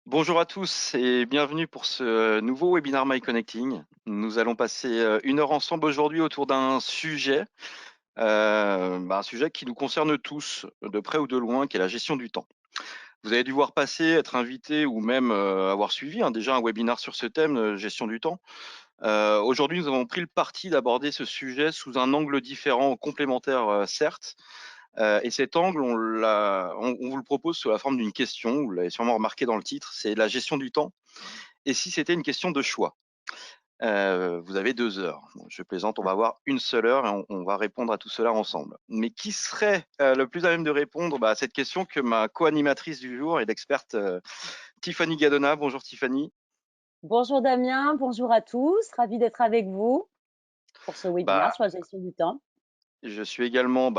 Bonjour à tous et bienvenue pour ce nouveau webinaire My Connecting. Nous allons passer 1 heure ensemble aujourd'hui autour d'un sujet, un sujet qui nous concerne tous, de près ou de loin, qui est la gestion du temps. Vous avez dû voir passer, être invité ou même avoir suivi déjà un webinaire sur ce thème, gestion du temps. Aujourd'hui, nous avons pris le parti d'aborder ce sujet sous un angle différent, complémentaire certes, et cet angle, on vous le propose sous la forme d'une question, vous l'avez sûrement remarqué dans le titre, c'est la gestion du temps. Et si c'était une question de choix? Vous avez 2 heures. Bon, je plaisante, on va avoir une seule heure et on va répondre à tout cela ensemble. Mais qui serait, le plus à même de répondre, à cette question que ma co-animatrice du jour et l'experte, Tiffany Gadona. Bonjour Tiffany. Bonjour Damien, bonjour à tous, ravie d'être avec vous pour ce webinaire Bah, sur la gestion du temps. je suis également,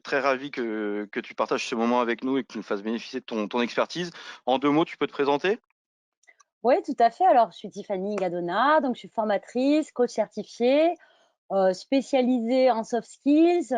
très ravi que tu partages ce moment avec nous et que tu nous fasses bénéficier de ton expertise. En 2 mots, tu peux te présenter? Oui, tout à fait. Alors, je suis Tiffany Gadona, donc je suis formatrice, coach certifiée, spécialisée en soft skills,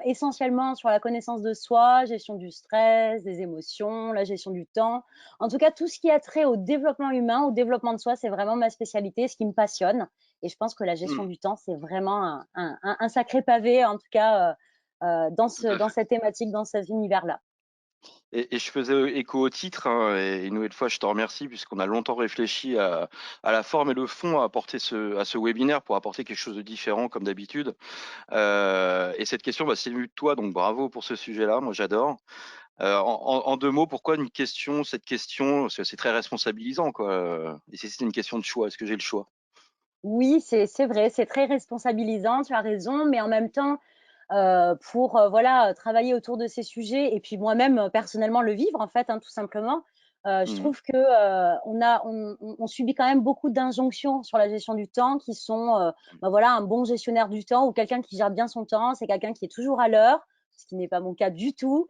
essentiellement sur la connaissance de soi, gestion du stress, des émotions, la gestion du temps. En tout cas, tout ce qui a trait au développement humain, au développement de soi, c'est vraiment ma spécialité, ce qui me passionne. Et je pense que la gestion Mmh, du temps, c'est vraiment un sacré pavé, en tout cas, tout à dans fait. cette thématique, dans cet univers-là. Et je faisais écho au titre, hein, et une nouvelle fois, je te remercie puisqu'on a longtemps réfléchi à la forme et le fond à apporter à ce webinaire pour apporter quelque chose de différent comme d'habitude. Et cette question, c'est venue de toi, donc bravo pour ce sujet-là, moi j'adore. En 2 mots, pourquoi une question, cette question? Parce que c'est très responsabilisant, quoi, et si c'était une question de choix, est-ce que j'ai le choix? Oui, c'est vrai, c'est très responsabilisant, tu as raison, mais en même temps, pour, voilà, travailler autour de ces sujets et puis moi-même, personnellement le vivre en fait, hein, tout simplement, je Mmh. trouve que, on subit quand même beaucoup d'injonctions sur la gestion du temps qui sont, voilà, un bon gestionnaire du temps ou quelqu'un qui gère bien son temps, c'est quelqu'un qui est toujours à l'heure, ce qui n'est pas mon cas du tout,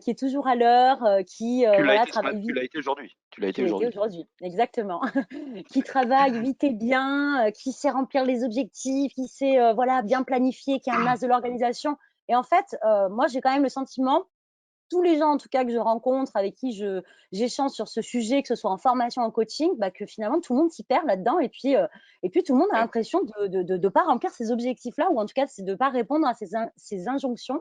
qui est toujours à l'heure, qui, Tu l'as voilà, été ce mat travaille tu vite. l'as été aujourd'hui. Tu l'as Je été l'ai été aujourd'hui. aujourd'hui, exactement. Qui travaille vite et bien, qui sait remplir les objectifs, qui sait, voilà, bien planifier, qui a un as de l'organisation et en fait, moi, j'ai quand même le sentiment, tous les gens en tout cas que je rencontre, avec qui j'échange sur ce sujet, que ce soit en formation, en coaching, que finalement tout le monde s'y perd là-dedans et puis tout le monde a Ouais. l'impression de pas remplir ces objectifs-là ou en tout cas, c'est de pas répondre à ces injonctions.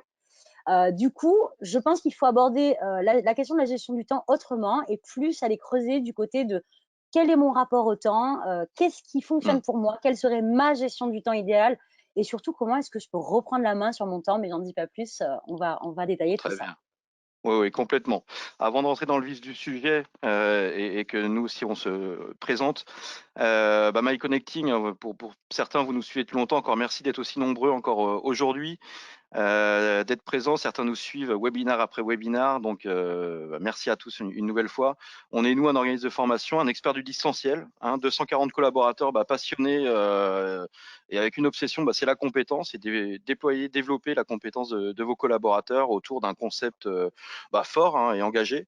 Du coup, je pense qu'il faut aborder, la question de la gestion du temps autrement et plus aller creuser du côté de: quel est mon rapport au temps? Qu'est-ce qui Mmh. fonctionne pour moi? Quelle serait ma gestion du temps idéale? Et surtout, comment est-ce que je peux reprendre la main sur mon temps? Mais j'en dis pas plus, on va détailler tout Très ça. bien. Oui, oui, complètement. Avant de rentrer dans le vif du sujet, et que nous aussi on se présente, My Connecting, pour certains, vous nous suivez depuis longtemps, encore merci d'être aussi nombreux encore, aujourd'hui. D'être présents. Certains nous suivent webinar après webinar, donc merci à tous une nouvelle fois. On est nous un organisme de formation, un expert du distanciel, 240 collaborateurs passionnés, et avec une obsession, c'est la compétence et déployer, développer la compétence de vos collaborateurs autour d'un concept fort, et engagé,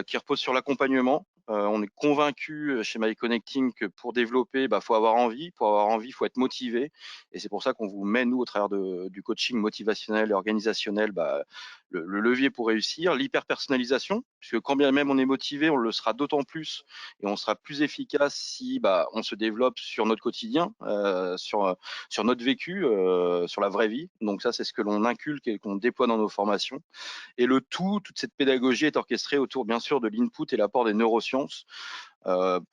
qui repose sur l'accompagnement. On est convaincu chez My Connecting que pour développer, faut avoir envie. Pour avoir envie, il faut être motivé. Et c'est pour ça qu'on vous met, nous, au travers du coaching motivationnel et organisationnel, le levier pour réussir. L'hyper-personnalisation, puisque quand bien même on est motivé, on le sera d'autant plus et on sera plus efficace si on se développe sur notre quotidien, sur notre vécu, sur la vraie vie. Donc ça, c'est ce que l'on inculque et qu'on déploie dans nos formations. Et le tout, toute cette pédagogie est orchestrée autour, bien sûr, de l'input et l'apport des neurosciences.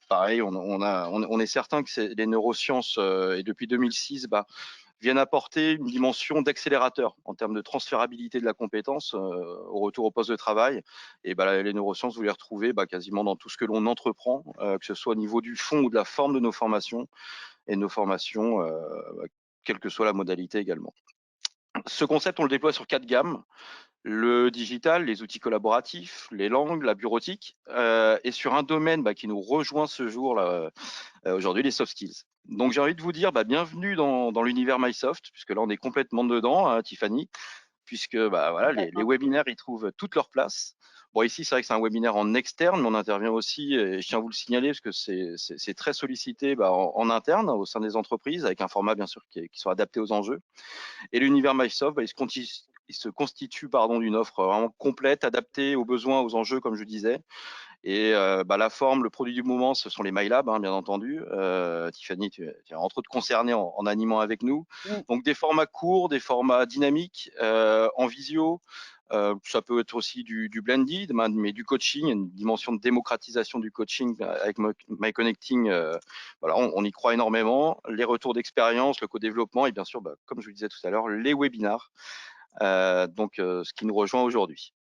Pareil, on est certain que les neurosciences, et depuis 2006, viennent apporter une dimension d'accélérateur en termes de transférabilité de la compétence, au retour au poste de travail. Et les neurosciences, vous les retrouvez quasiment dans tout ce que l'on entreprend, que ce soit au niveau du fond ou de la forme de nos formations, et nos formations, quelle que soit la modalité également. Ce concept, on le déploie sur 4 gammes: le digital, les outils collaboratifs, les langues, la bureautique, et sur un domaine qui nous rejoint ce jour-là, aujourd'hui, les soft skills. Donc j'ai envie de vous dire bienvenue dans l'univers MySoft, puisque là on est complètement dedans, hein, Tiffany, puisque voilà, les Complètement. webinaires ils trouvent toute leur place. Bon, ici c'est vrai que c'est un webinaire en externe, mais on intervient aussi, et je tiens à vous le signaler parce que c'est très sollicité en interne au sein des entreprises, avec un format bien sûr qui soit adapté aux enjeux. Et l'univers MySoft, il se constitue d'une offre vraiment complète, adaptée aux besoins, aux enjeux, comme je disais. Et la forme, le produit du moment, ce sont les MyLab, hein, bien entendu. Tiffany, tu es entre autres concernée en animant avec nous. Mmh. Donc des formats courts, des formats dynamiques, en visio. Ça peut être aussi du blended, mais du coaching, une dimension de démocratisation du coaching avec MyConnecting. Voilà, on y croit énormément. Les retours d'expérience, le co-développement et bien sûr, comme je vous le disais tout à l'heure, les webinars. Ce qui nous rejoint aujourd'hui.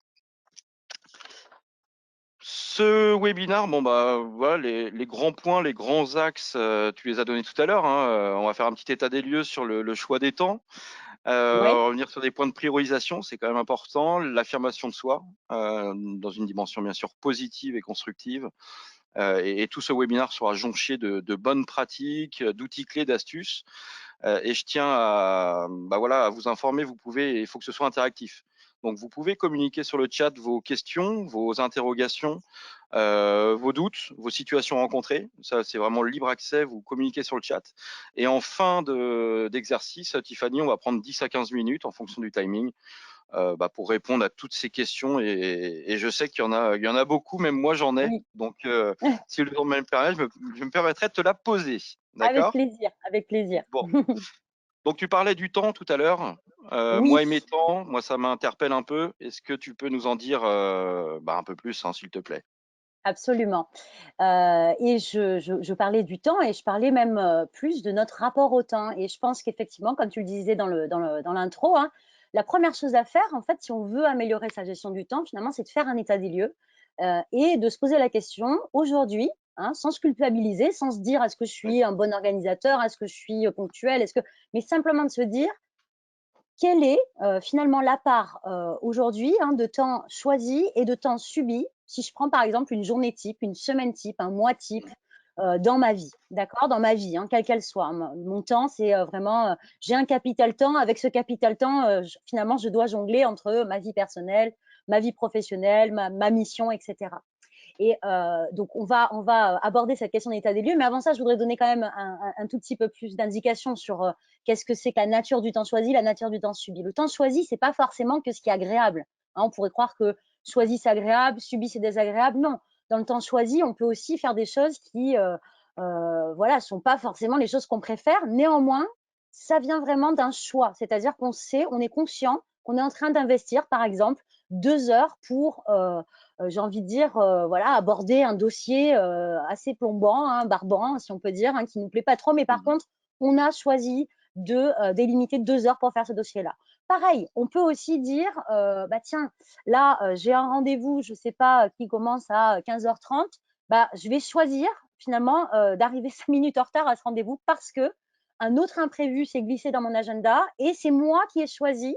Ce webinar, voilà, les grands points, les grands axes, tu les as donnés tout à l'heure, hein. On va faire un petit état des lieux sur le choix des temps. Ouais, Revenir sur des points de priorisation, c'est quand même important. L'affirmation de soi, dans une dimension bien sûr positive et constructive. Et tout ce webinaire sera jonché de bonnes pratiques, d'outils clés, d'astuces. Et je tiens à vous informer, il faut que ce soit interactif. Donc vous pouvez communiquer sur le chat vos questions, vos interrogations, vos doutes, vos situations rencontrées. Ça, c'est vraiment libre accès, vous communiquez sur le chat. Et en fin d'exercice, Tiffany, on va prendre 10 à 15 minutes en fonction du timing pour répondre à toutes ces questions. Et je sais qu'il y en a beaucoup, même moi j'en ai. oui, Donc, si le temps me le permet, je me permettrai de te la poser. avec D'accord? plaisir, avec plaisir. Bon. Donc tu parlais du temps tout à l'heure. Oui, Moi et mes temps, moi ça m'interpelle un peu. Est-ce que tu peux nous en dire un peu plus, hein, s'il te plaît? absolument. Et je parlais du temps et je parlais même, plus de notre rapport au temps et je pense qu'effectivement, comme tu le disais dans l'intro, hein, la première chose à faire, en fait, si on veut améliorer sa gestion du temps, finalement, c'est de faire un état des lieux, et de se poser la question: «Aujourd'hui», hein, sans se culpabiliser, sans se dire: «Est-ce que je Oui. suis un bon organisateur? Est-ce que je suis, ponctuel? Est-ce que» mais simplement de se dire: quelle est, finalement la part, aujourd'hui, hein, de temps choisi et de temps subi, si je prends par exemple une journée type, une semaine type, un mois type, dans ma vie, d'accord? Dans ma vie, hein, quelle qu'elle soit, hein. Mon temps, c'est, vraiment, j'ai un capital temps, avec ce capital temps, j finalement, je dois jongler entre ma vie personnelle, ma vie professionnelle, ma mission et cetera. Et donc on va aborder cette question d'état des lieux, mais avant ça, je voudrais donner quand même un tout petit peu plus d'indications sur, qu'est-ce que c'est que la nature du temps choisi, la nature du temps subi. Le temps choisi, c'est pas forcément que ce qui est agréable, hein. On pourrait croire que choisi, c'est agréable, subi, c'est désagréable. Non, dans le temps choisi, on peut aussi faire des choses qui, voilà, sont pas forcément les choses qu'on préfère. Néanmoins, ça vient vraiment d'un choix, c'est-à-dire qu'on sait, on est conscient qu'on est en train d'investir, par exemple, 2 heures pour, j'ai envie de dire, voilà, aborder un dossier assez plombant, hein, barbant, si on peut dire, hein, qui ne nous plaît pas trop. Mais par Mmh. contre, on a choisi de délimiter 2 heures pour faire ce dossier-là. Pareil, on peut aussi dire, bah tiens, là, j'ai un rendez-vous, je ne sais pas, qui commence à 15h30. Bah, je vais choisir finalement d'arriver 5 minutes en retard à ce rendez-vous parce que un autre imprévu s'est glissé dans mon agenda et c'est moi qui ai choisi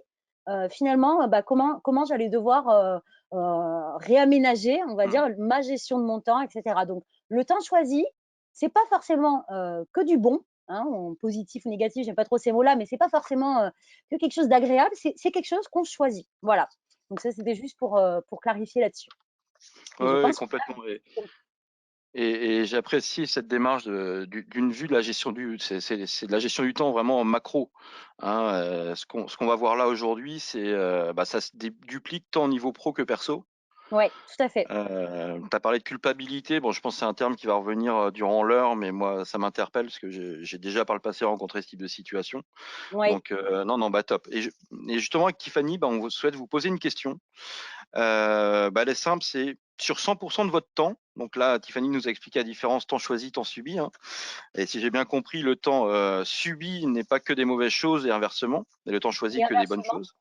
finalement bah, comment j'allais devoir réaménager, on va Mmh. dire, ma gestion de mon temps, et cetera. Donc, le temps choisi, c'est pas forcément que du bon, hein, positif ou négatif, j'aime pas trop ces mots-là, mais c'est pas forcément que quelque chose d'agréable, c'est quelque chose qu'on choisit. Voilà. Donc ça, c'était juste pour clarifier là-dessus. Et je Ouais, ouais, pense qu'on complètement. a Et j'apprécie cette démarche d'une vue de la gestion c'est de la gestion du temps vraiment en macro, hein. Ce qu'on va voir là aujourd'hui, ça se duplique tant au niveau pro que perso. ouais, tout à fait. Tu as parlé de culpabilité. Bon, je pense que c'est un terme qui va revenir durant l'heure, mais moi, ça m'interpelle parce que j'ai déjà par le passé rencontré ce type de situation. Oui. Donc, non, non, top. Et justement, avec Tiffany, on souhaite vous poser une question. Elle est simple, c'est sur 100% de votre temps. Donc là, Tiffany nous a expliqué la différence temps choisi, temps subi, hein. Et si j'ai bien compris, le temps subi n'est pas que des mauvaises choses et inversement, et le temps choisi Et que des bonnes inversement, choses.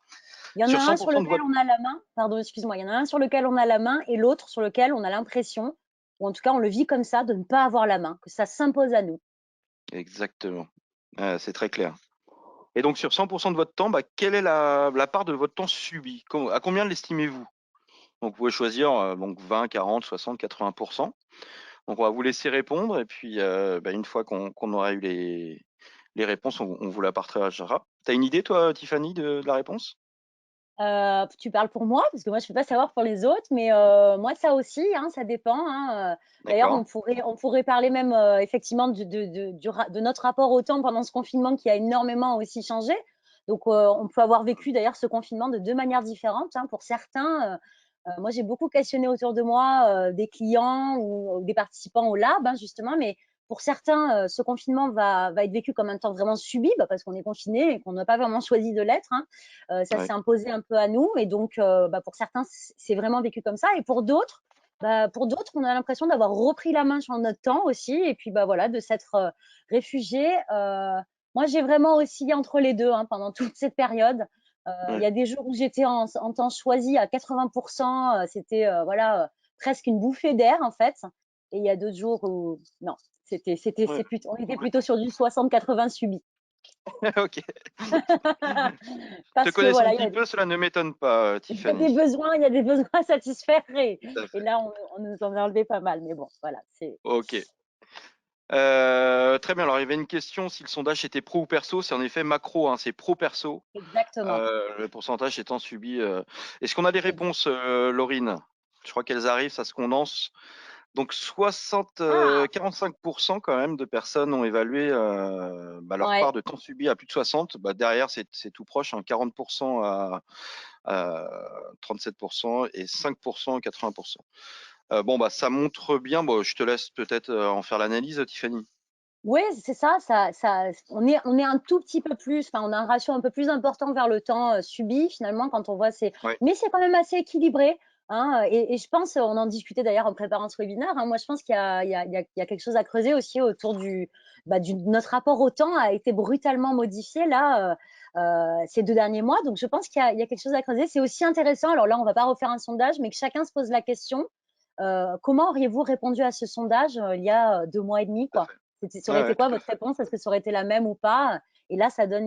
il y en a Sur un sur 100% de lequel votre... on a la main, pardon, excuse-moi, il y en a un sur lequel on a la main et l'autre sur lequel on a l'impression, ou en tout cas on le vit comme ça, de ne pas avoir la main, que ça s'impose à nous. Exactement. C'est très clair. Et donc sur 100% de votre temps, quelle est la part de votre temps subi? À combien l'estimez-vous? Donc vous pouvez choisir donc 20, 40, 60, 80%. Donc on va vous laisser répondre et puis une fois qu'on aura eu les réponses, on vous la partagera. T'as une idée toi, Tiffany, de la réponse? Tu parles pour moi? Parce que moi je ne peux pas savoir pour les autres, mais moi ça aussi, hein, ça dépend, hein, d'ailleurs D'accord. on pourrait parler même, effectivement de notre rapport au temps pendant ce confinement qui a énormément aussi changé. Donc on peut avoir vécu d'ailleurs ce confinement de 2 manières différentes, hein. Pour certains, Moi, j'ai beaucoup questionné autour de moi des clients ou des participants au lab, hein, justement, mais pour certains, ce confinement va être vécu comme un temps vraiment subi, bah, parce qu'on est confiné et qu'on n'a pas vraiment choisi de l'être, hein. Ça Ouais, s'est imposé un peu à nous et donc bah, pour certains, c'est vraiment vécu comme ça et pour d'autres, on a l'impression d'avoir repris la main sur notre temps aussi et puis bah voilà, de s'être réfugié. Moi, j'ai vraiment oscillé entre les deux, hein, pendant toute cette période. Il ouais, y a des jours où j'étais en temps choisi à 80%, c'était voilà, presque une bouffée d'air en fait. Et il y a d'autres jours où non, ouais. on était plutôt sur du 60-80 subi. Ok. Te Parce que connaissant un voilà, petit peu, cela ne m'étonne pas, Tiffany. il y a des besoins à satisfaire Tout à et fait. là on nous en a enlevé pas mal. Mais bon, voilà, c'est Ok. Très bien. Alors, il y avait une question si le sondage était pro ou perso. C'est en effet macro, hein, c'est pro-perso. exactement. Le pourcentage étant subi. Est-ce qu'on a des Exact. réponses, Laurine? Je crois qu'elles arrivent, ça se condense. Donc Ah, 45% quand même de personnes ont évalué bah, leur ouais, part de temps subi à plus de 60. Bah, derrière, c'est tout proche, hein, 40% à 37% et 5% à 80%. Bon, bah, ça montre bien. Bon, je te laisse peut-être en faire l'analyse, Tiffany. ouais, c'est ça, on est un tout petit peu plus, enfin, on a un ratio un peu plus important vers le temps subi finalement quand on voit ces, Ouais, mais c'est quand même assez équilibré, hein, et je pense, on en discutait d'ailleurs en préparant ce webinaire, hein, moi je pense qu'il y a quelque chose à creuser aussi autour notre rapport au temps a été brutalement modifié là ces 2 derniers mois, donc je pense qu'il y a quelque chose à creuser. C'est aussi intéressant, alors là on va pas refaire un sondage, mais que chacun se pose la question, comment auriez-vous répondu à ce sondage il y a 2 mois et demi, tout à quoi? fait. Ça aurait Ouais, été ouais, quoi tout à votre fait. réponse? Est-ce que ça aurait été la même ou pas? Et là, ça donne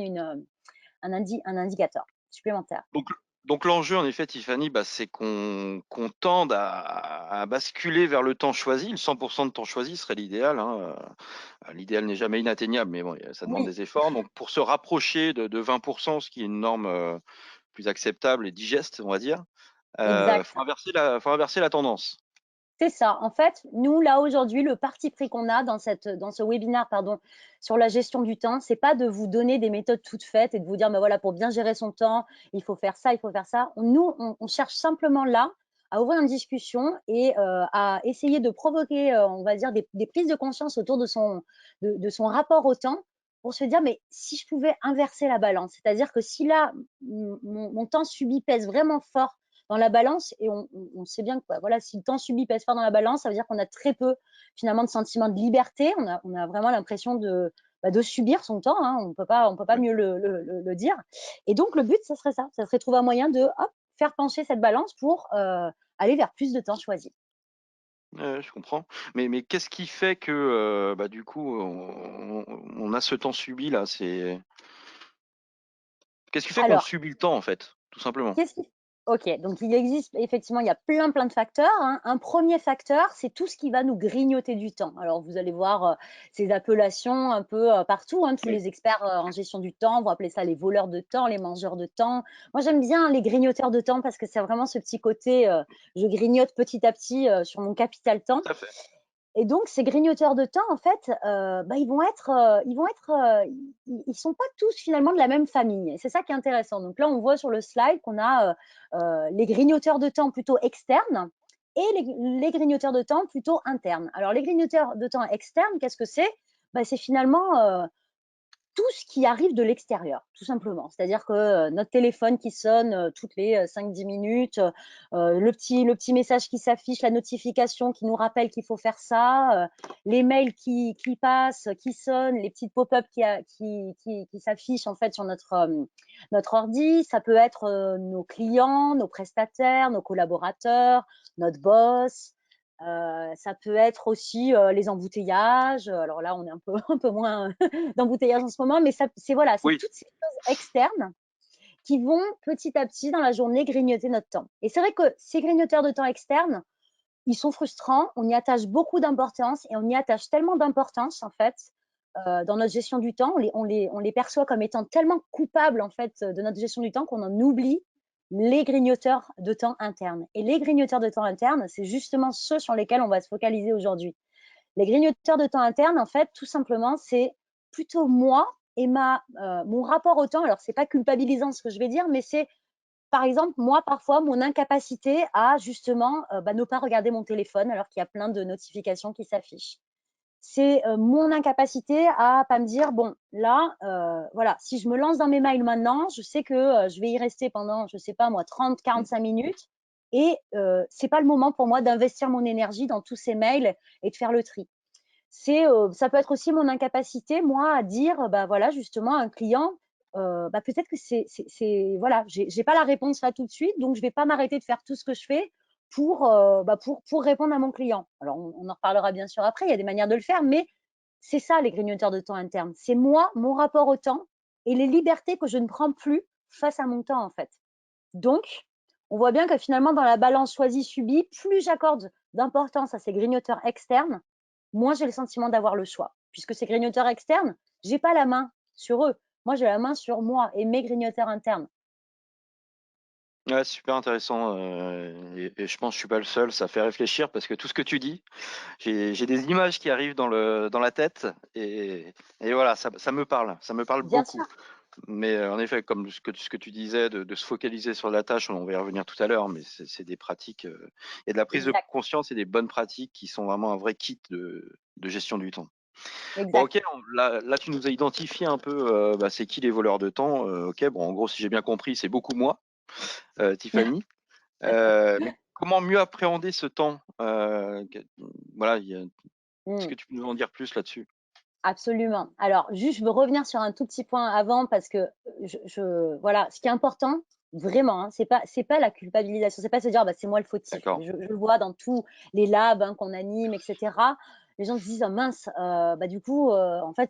un indicateur supplémentaire. Donc, donc l'enjeu, en effet, Tiffany, bah, c'est qu'on tende à basculer vers le temps choisi. Le 100% de temps choisi serait l'idéal, hein. L'idéal n'est jamais inatteignable, mais bon, ça demande Oui, des efforts. Donc, pour se rapprocher de 20%, ce qui est une norme plus acceptable et digeste, on va dire, exact. faut inverser la tendance. C'est ça. En fait, nous, là, aujourd'hui, le parti pris qu'on a dans ce webinaire, pardon, sur la gestion du temps, c'est pas de vous donner des méthodes toutes faites et de vous dire, ben voilà, pour bien gérer son temps, il faut faire ça, il faut faire ça. Nous, on cherche simplement là à ouvrir une discussion et à essayer de provoquer, on va dire, des prises de conscience autour de son rapport au temps pour se dire, mais si je pouvais inverser la balance, c'est-à-dire que si là, mon temps subi pèse vraiment fort dans la balance et on sait bien que voilà, si le temps subi pèse fort dans la balance, ça veut dire qu'on a très peu finalement de sentiment de liberté. On a vraiment l'impression de subir son temps. Hein. On peut pas Ouais. mieux le dire. Et donc le but, ça serait ça. Ça serait trouver un moyen de hop, faire pencher cette balance pour aller vers plus de temps choisi. Ouais, je comprends. Mais qu'est-ce qui fait que, bah, du coup, on a ce temps subi là? Qu'est-ce qui fait qu'on Alors, subit le temps, en fait, tout simplement? qu'est-ce qui OK, donc il existe effectivement, il y a plein de facteurs, hein. Un premier facteur, c'est tout ce qui va nous grignoter du temps. Alors vous allez voir, ces appellations un peu, partout, hein. Tous Oui, les experts, en gestion du temps vont appeler ça les voleurs de temps, les mangeurs de temps. Moi, j'aime bien les grignoteurs de temps parce que c'est vraiment ce petit côté, je grignote petit à petit, sur mon capital temps. tout à fait. Et donc, ces grignoteurs de temps, en fait, bah, ils sont pas tous finalement de la même famille. Et c'est ça qui est intéressant. Donc là, on voit sur le slide qu'on a les grignoteurs de temps plutôt externes et les grignoteurs de temps plutôt internes. Alors, les grignoteurs de temps externes, qu'est-ce que c'est? Bah, c'est finalement tout ce qui arrive de l'extérieur, tout simplement. C'est-à-dire que notre téléphone qui sonne toutes les 5-10 minutes, le petit message qui s'affiche, la notification qui nous rappelle qu'il faut faire ça, les mails qui passent, qui sonnent, les petites pop-up qui s'affichent en fait sur notre ordi. Ça peut être nos clients, nos prestataires, nos collaborateurs, notre boss. Ça peut être aussi les embouteillages. Alors là, on est un peu moins d'embouteillage en ce moment, mais c'est voilà, c'est Oui, toutes ces choses externes qui vont petit à petit dans la journée grignoter notre temps. Et c'est vrai que ces grignoteurs de temps externes, ils sont frustrants, on y attache beaucoup d'importance et on y attache tellement d'importance en fait dans notre gestion du temps, on les perçoit comme étant tellement coupables en fait de notre gestion du temps qu'on en oublie les grignoteurs de temps internes. Et les grignoteurs de temps internes, c'est justement ceux sur lesquels on va se focaliser aujourd'hui. Les grignoteurs de temps internes, en fait, tout simplement, c'est plutôt moi et mon rapport au temps. Alors, c'est pas culpabilisant ce que je vais dire, mais c'est par exemple, moi, parfois, mon incapacité à justement ne pas regarder mon téléphone alors qu'il y a plein de notifications qui s'affichent. C'est mon incapacité à pas me dire, bon, là, voilà, si je me lance dans mes mails maintenant, je sais que je vais y rester pendant, je sais pas moi, 30, Mmh. 45 minutes. Et c'est pas le moment pour moi d'investir mon énergie dans tous ces mails et de faire le tri. Ça peut être aussi mon incapacité, moi, à dire, bah voilà, justement, à un client, peut-être que voilà, j'ai pas la réponse là tout de suite, donc je vais pas m'arrêter de faire tout ce que je fais pour répondre à mon client. Alors, on en reparlera bien sûr après, il y a des manières de le faire, mais c'est ça les grignoteurs de temps interne. C'est moi, mon rapport au temps et les libertés que je ne prends plus face à mon temps, en fait. Donc, on voit bien que finalement, dans la balance choisie-subie, plus j'accorde d'importance à ces grignoteurs externes, moins j'ai le sentiment d'avoir le choix. Puisque ces grignoteurs externes, j'ai pas la main sur eux. Moi, j'ai la main sur moi et mes grignoteurs internes. Ouais, super intéressant, et je pense que je suis pas le seul, ça fait réfléchir parce que tout ce que tu dis, j'ai des images qui arrivent dans la tête et voilà, ça me parle Bien beaucoup. sûr, Mais en effet, comme ce que tu disais, de se focaliser sur la tâche, on va y revenir tout à l'heure, mais c'est des pratiques, et de la prise de exact, conscience et des bonnes pratiques qui sont vraiment un vrai kit de gestion du temps. Bon, exact. ok, là, tu nous as identifié un peu, c'est qui les voleurs de temps. Ok, bon, en gros, si j'ai bien compris, c'est beaucoup moi, Tiffany. Mais comment mieux appréhender ce temps? Voilà, est-ce Hmm. que tu peux nous en dire plus là-dessus? Absolument. Alors, juste, je veux revenir sur un tout petit point avant parce que voilà, ce qui est important, vraiment, hein, c'est pas la culpabilisation, c'est pas se dire, bah, c'est moi le fautif. D'accord. Je le vois dans tous les labs hein, qu'on anime, etc. Les gens se disent, oh, mince, du coup, en fait,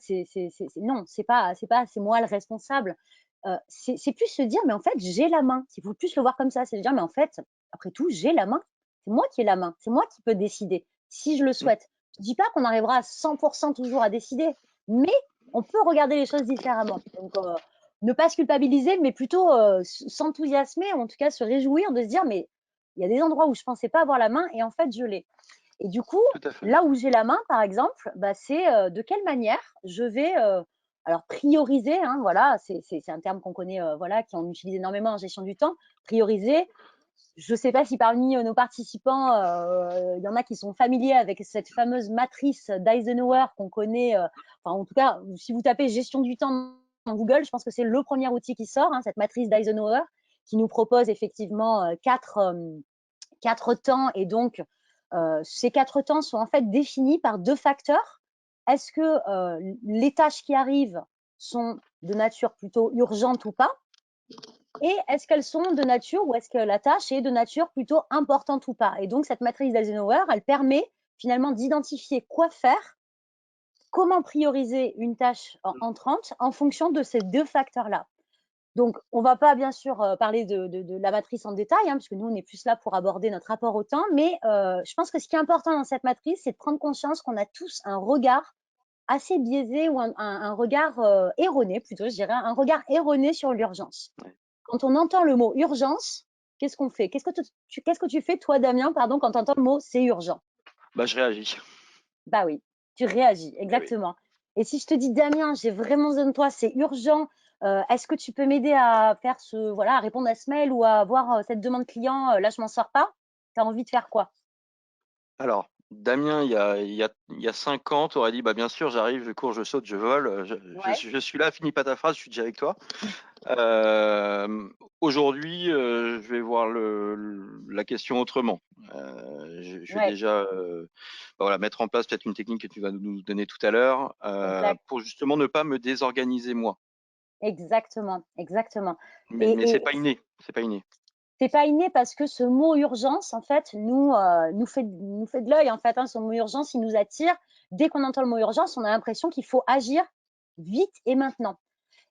non, c'est moi le responsable. C'est plus se dire, mais en fait, j'ai la main. Il faut plus le voir comme ça. C'est se dire, mais en fait, après tout, j'ai la main. C'est moi qui ai la main. C'est moi qui peux décider si je le Mmh, souhaite. Je dis pas qu'on arrivera à 100% toujours à décider, mais on peut regarder les choses différemment. Donc, ne pas se culpabiliser, mais plutôt s'enthousiasmer, ou en tout cas se réjouir de se dire, mais il y a des endroits où je pensais pas avoir la main et en fait, je l'ai. Et du coup, tout à fait. là où j'ai la main, par exemple, c'est de quelle manière je vais alors prioriser, hein, voilà, c'est un terme qu'on connaît, voilà, qu'on utilise énormément en gestion du temps. Prioriser, je ne sais pas si parmi nos participants, il y en a qui sont familiers avec cette fameuse matrice d'Eisenhower qu'on connaît, enfin en tout cas, si vous tapez gestion du temps dans Google, je pense que c'est le premier outil qui sort, hein, cette matrice d'Eisenhower, qui nous propose effectivement quatre temps. Et donc, ces quatre temps sont en fait définis par deux facteurs. Est-ce que les tâches qui arrivent sont de nature plutôt urgente ou pas? Et est-ce qu'elles sont de nature ou est-ce que la tâche est de nature plutôt importante ou pas? Et donc, cette matrice d'Eisenhower, elle permet finalement d'identifier quoi faire, comment prioriser une tâche entrante en fonction de ces deux facteurs-là. Donc, on ne va pas bien sûr parler de la matrice en détail, hein, parce que nous, on est plus là pour aborder notre rapport au temps, mais je pense que ce qui est important dans cette matrice, c'est de prendre conscience qu'on a tous un regard assez biaisé ou un regard erroné, plutôt, je dirais, un regard erroné sur l'urgence. Ouais. Quand on entend le mot urgence, qu'est-ce qu'on fait? Qu'est-ce que tu fais, toi, Damien, pardon, quand tu entends le mot c'est urgent? Bah, je réagis. Bah oui, tu réagis, Eh oui. exactement. Et si je te dis, Damien, j'ai vraiment besoin de toi, c'est urgent, est-ce que tu peux m'aider à faire voilà, à répondre à ce mail ou à avoir cette demande client, là, je m'en sors pas? Tu as envie de faire quoi? Alors, Damien, il y a 5 ans, tu aurais dit: «Bah, bien sûr, j'arrive, je cours, je saute, je vole, Ouais, je suis là, finis pas ta phrase, je suis déjà avec toi». Hem, Aujourd'hui, je vais voir la question autrement. Je vais ouais, déjà, voilà, mettre en place peut-être une technique que tu vas nous donner tout à l'heure, exact, pour justement ne pas me désorganiser moi. exactement, exactement. Mais c'est Et pas inné, c'est pas inné. c'est pas inné parce que ce mot urgence, en fait, nous fait de l'œil, en fait, hein. Ce mot urgence, il nous attire. Dès qu'on entend le mot urgence, on a l'impression qu'il faut agir vite et maintenant.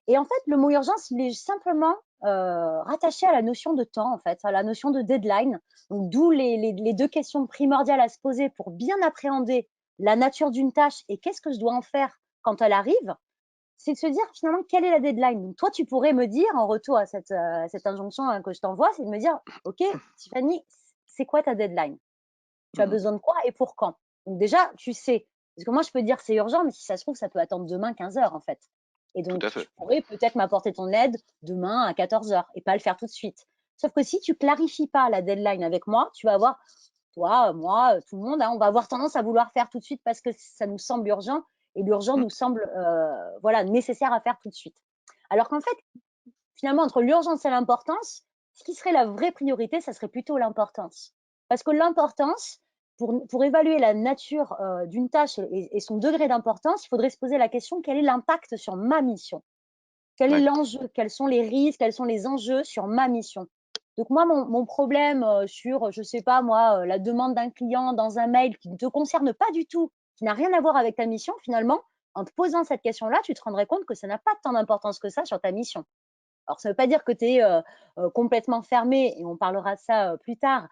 Et en fait, le mot urgence, il est simplement rattaché à la notion de temps, en fait, à la notion de deadline. Donc, d'où les deux questions primordiales à se poser pour bien appréhender la nature d'une tâche et qu'est-ce que je dois en faire quand elle arrive. C'est de se dire finalement quelle est la deadline. Donc, toi, tu pourrais me dire en retour à cette injonction hein, que je t'envoie, c'est de me dire, OK, Tiffany, c'est quoi ta deadline? Tu as Mmh. besoin de quoi et pour quand? Donc déjà, tu sais. Parce que moi, je peux dire c'est urgent, mais si ça se trouve, ça peut attendre demain 15 heures en fait. Et Tout donc, à tu fait. pourrais peut-être m'apporter ton aide demain à 14 heures et pas le faire tout de suite. Sauf que si tu clarifies pas la deadline avec moi, tu vas avoir, toi, moi, tout le monde, hein, on va avoir tendance à vouloir faire tout de suite parce que ça nous semble urgent et l'urgent Mmh, nous semble voilà, nécessaire à faire tout de suite. Alors qu'en fait, finalement, entre l'urgence et l'importance, ce qui serait la vraie priorité, ça serait plutôt l'importance. Parce que l'importance, pour évaluer la nature d'une tâche et son degré d'importance, il faudrait se poser la question, quel est l'impact sur ma mission? Quel est ouais, l'enjeu? Quels sont les risques? Quels sont les enjeux sur ma mission? Donc moi, mon problème sur, je sais pas moi, la demande d'un client dans un mail qui ne te concerne pas du tout, qui n'a rien à voir avec ta mission, finalement, en te posant cette question-là, tu te rendrais compte que ça n'a pas tant d'importance que ça sur ta mission. Alors, ça ne veut pas dire que tu es complètement fermé, et on parlera de ça plus tard,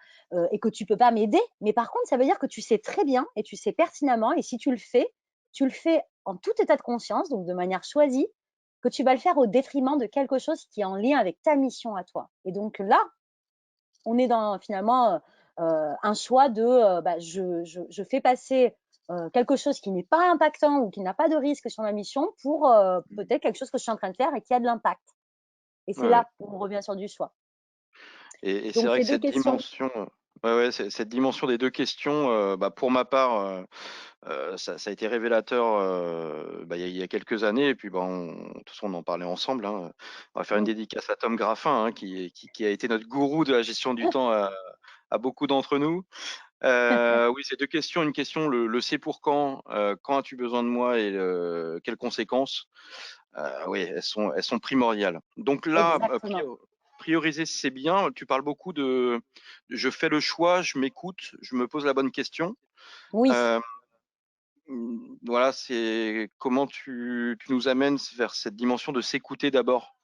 et que tu peux pas m'aider. Mais par contre, ça veut dire que tu sais très bien et tu sais pertinemment, et si tu le fais en tout état de conscience, donc de manière choisie, que tu vas le faire au détriment de quelque chose qui est en lien avec ta mission à toi. Et donc là, on est dans finalement un choix de bah, je fais passer quelque chose qui n'est pas impactant ou qui n'a pas de risque sur ma mission pour peut-être quelque chose que je suis en train de faire et qui a de l'impact. Et ouais, c'est ouais. là où on revient sur du choix. Et c'est Donc vrai ces que 2 cette questions. dimension, ouais, ouais, cette dimension des 2 questions, bah, pour ma part, ça a été révélateur, bah, il y a quelques années et puis, bah, de toute façon, on en parlait ensemble, hein. On va faire une Mmh. dédicace à Tom Graffin, hein, qui a été notre gourou de la gestion du temps à beaucoup d'entre nous. Oui, ces 2 questions, une question, le «c'est pour quand as-tu besoin de moi et quelles conséquences?» Oui, elles sont primordiales. Donc là, Exactement. prioriser, c'est bien. Tu parles beaucoup de je fais le choix, je m'écoute, je me pose la bonne question. Oui, Hem, voilà, c'est comment tu nous amènes vers cette dimension de s'écouter d'abord?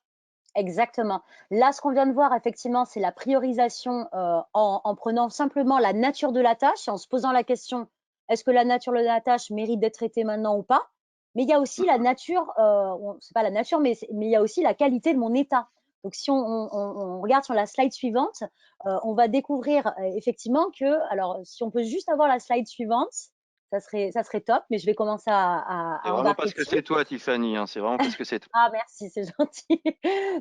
exactement. Là, ce qu'on vient de voir effectivement, c'est la priorisation, en prenant simplement la nature de la tâche et en se posant la question: «Est-ce que la nature de la tâche mérite d'être traitée maintenant ou pas?» Mais il y a aussi la nature, on c'est pas la nature, mais il y a aussi la qualité de mon état. Donc si on regarde sur la slide suivante, on va découvrir, effectivement que, alors si on peut juste avoir la slide suivante, ça serait top, mais je vais commencer C'est à vraiment embarquer parce que dessus. c'est toi, Tiffany, hein, c'est vraiment parce que c'est toi. Ah merci, c'est gentil.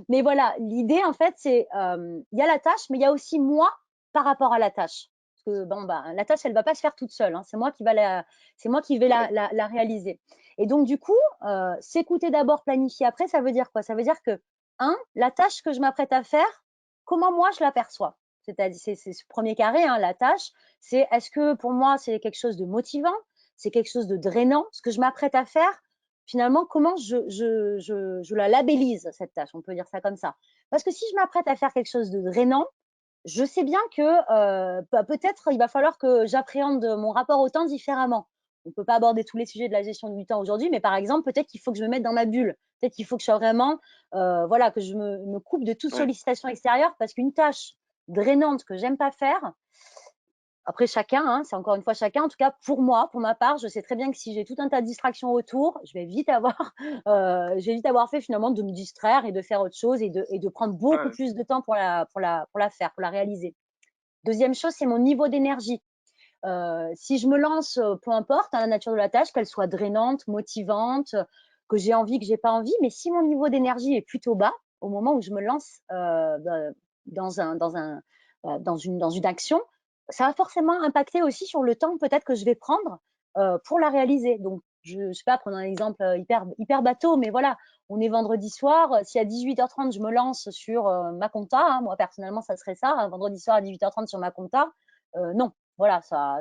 Mais voilà, l'idée en fait, c'est, il y a la tâche, mais il y a aussi moi par rapport à la tâche. Parce que bon, bah, la tâche, elle va pas se faire toute seule, hein. C'est moi qui vais Ouais, la réaliser. Et donc du coup, s'écouter d'abord, planifier après, ça veut dire quoi? Ça veut dire que, la tâche que je m'apprête à faire, comment moi je l'aperçois? C'est-à-dire c'est ce 1er carré, hein, la tâche, c'est est-ce que pour moi c'est quelque chose de motivant? C'est quelque chose de drainant? Ce que je m'apprête à faire, finalement, comment je la labellise, cette tâche, on peut dire ça comme ça. Parce que si je m'apprête à faire quelque chose de drainant, je sais bien que bah, peut-être il va falloir que j'appréhende mon rapport au temps différemment. On ne peut pas aborder tous les sujets de la gestion du temps aujourd'hui, mais par exemple, peut-être qu'il faut que je me mette dans ma bulle. Peut-être qu'il faut que je sois vraiment, voilà, que je me coupe de toute ouais. sollicitation extérieure parce qu'une tâche drainante que j'aime pas faire, après chacun, hein, c'est encore une fois chacun. En tout cas, pour moi, pour ma part, je sais très bien que si j'ai tout un tas de distractions autour, je vais vite avoir, je vais vite avoir fait finalement de me distraire et de faire autre chose et de prendre beaucoup Ouais, plus de temps pour la faire, pour la réaliser. Deuxième chose, c'est mon niveau d'énergie. Si je me lance, peu importe, hein, la nature de la tâche, qu'elle soit drainante, motivante, que j'ai envie, que j'ai pas envie, mais si mon niveau d'énergie est plutôt bas, au moment où je me lance dans une action, ça va forcément impacter aussi sur le temps peut-être que je vais prendre pour la réaliser. Donc, je sais pas, prenons un exemple hyper, hyper bateau, mais voilà, on est vendredi soir, si à 18h30 je me lance sur ma compta, hein, moi personnellement ça serait ça, un vendredi soir à 18h30 sur ma compta, non, voilà, ça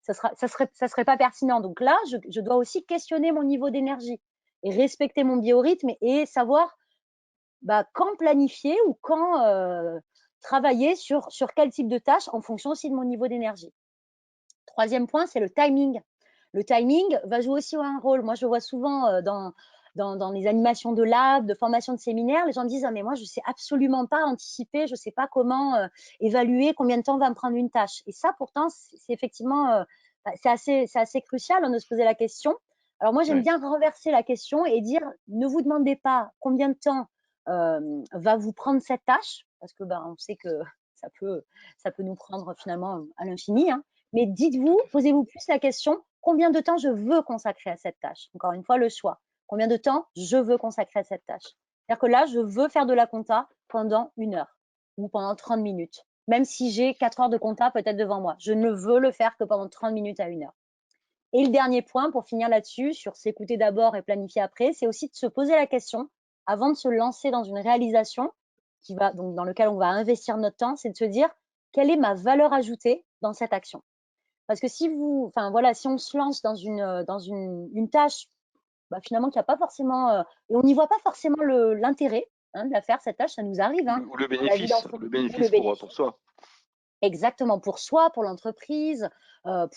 serait pas pertinent. Donc là, je dois aussi questionner mon niveau d'énergie et respecter mon biorhythme et savoir bah, quand planifier ou quand travailler sur quel type de tâche en fonction aussi de mon niveau d'énergie. Troisième point, c'est le timing. Le timing va jouer aussi un rôle. Moi, je vois souvent dans les animations de lab, de formation de séminaire, les gens me disent: «Ah mais moi, je sais absolument pas anticiper, je sais pas comment évaluer combien de temps va me prendre une tâche». Et ça, pourtant, c'est effectivement, bah, c'est assez crucial, hein, de se poser la question. Alors moi, j'aime ouais. bien renverser la question et dire: ne vous demandez pas combien de temps va vous prendre cette tâche, parce que ben, on sait que ça peut, ça peut nous prendre finalement à l'infini, hein. Mais Tout dites-vous, à fait. posez-vous plus la question, combien de temps je veux consacrer à cette tâche? Encore une fois, le choix. Combien de temps je veux consacrer à cette tâche? C'est-à-dire que là, je veux faire de la compta pendant 1 heure. ou pendant 30 minutes, même si j'ai 4 heures de compta peut-être devant moi. Je ne veux le faire que pendant 30 minutes à 1 heure. Et le dernier point, pour finir là-dessus, sur s'écouter d'abord et planifier après, c'est aussi de se poser la question, avant de se lancer dans une réalisation donc dans lequel on va investir notre temps, c'est de se dire quelle est ma valeur ajoutée dans cette action. Parce que enfin voilà, si on se lance dans une tâche, bah, finalement qu'il n'y a pas forcément, et on n'y voit pas forcément l'intérêt de la faire cette tâche, ça nous arrive, hein, Ou le dans la vie bénéfice, d'entreprise, le ou le bénéfice pour bénéfice. soi. Exactement, pour soi, pour l'entreprise,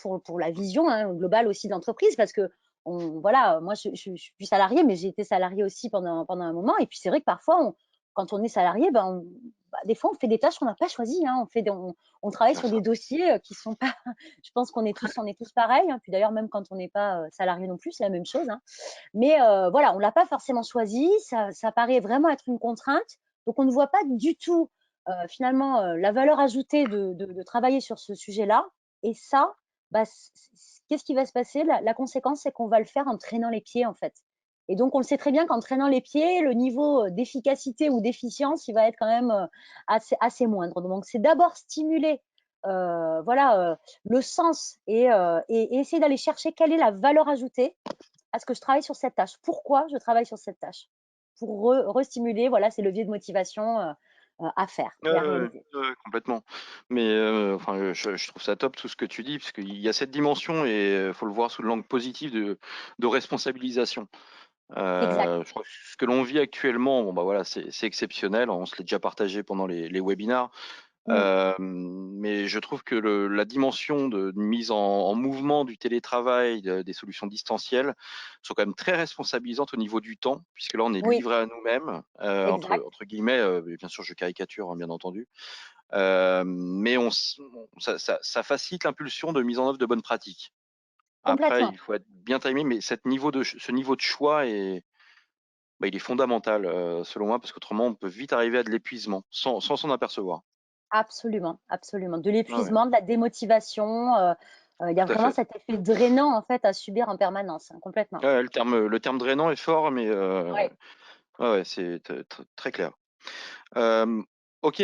pour la vision, hein, globale aussi de l'entreprise, parce que voilà, moi je suis salariée, mais j'ai été salariée aussi pendant un moment. Et puis c'est vrai que parfois, quand on est salarié, bah, des fois on fait des tâches qu'on n'a pas choisies, hein. On travaille C'est sur des ça. dossiers qui sont pas. Je pense on est tous pareils, hein. Puis d'ailleurs, même quand on n'est pas salarié non plus, c'est la même chose, hein. Mais voilà, on l'a pas forcément choisi, ça paraît vraiment être une contrainte, donc on ne voit pas du tout finalement la valeur ajoutée de travailler sur ce sujet-là. Et ça, bah, qu'est-ce qui va se passer? La conséquence, c'est qu'on va le faire en traînant les pieds, en fait. Et donc, on le sait très bien qu'en traînant les pieds, le niveau d'efficacité ou d'efficience, il va être quand même assez moindre. Donc, c'est d'abord stimuler voilà, le sens et essayer d'aller chercher quelle est la valeur ajoutée à ce que je travaille sur cette tâche. Pourquoi je travaille sur cette tâche? Pour restimuler, voilà, ces leviers de motivation à faire Ouais, et à ouais, réaliser. ouais, complètement. Mais enfin, je trouve ça top tout ce que tu dis, parce qu'il y a cette dimension et faut le voir sous le langue positive de responsabilisation. Exact. Je crois que ce que l'on vit actuellement, bon bah voilà, c'est exceptionnel. On se l'est déjà partagé pendant les webinars. Mm. Mais je trouve que la dimension de mise en mouvement du télétravail, des solutions distancielles, sont quand même très responsabilisantes au niveau du temps, puisque là, on est Oui, livré à nous-mêmes, exact. entre guillemets, bien sûr, je caricature, hein, bien entendu. Mais ça facilite l'impulsion de mise en œuvre de bonnes pratiques. Après, Complètement. il faut être bien timé, mais ce niveau de choix bah, il est fondamental, selon moi, parce qu'autrement, on peut vite arriver à de l'épuisement, sans s'en apercevoir. Absolument, absolument. De Ouais, ouais, l'épuisement, de la démotivation. Il y a tout à vraiment fait. cet effet drainant en fait à subir en permanence, hein, complètement. Ouais, le terme drainant est fort, mais Ouais. ouais, ouais, c'est très clair. Euh, ok,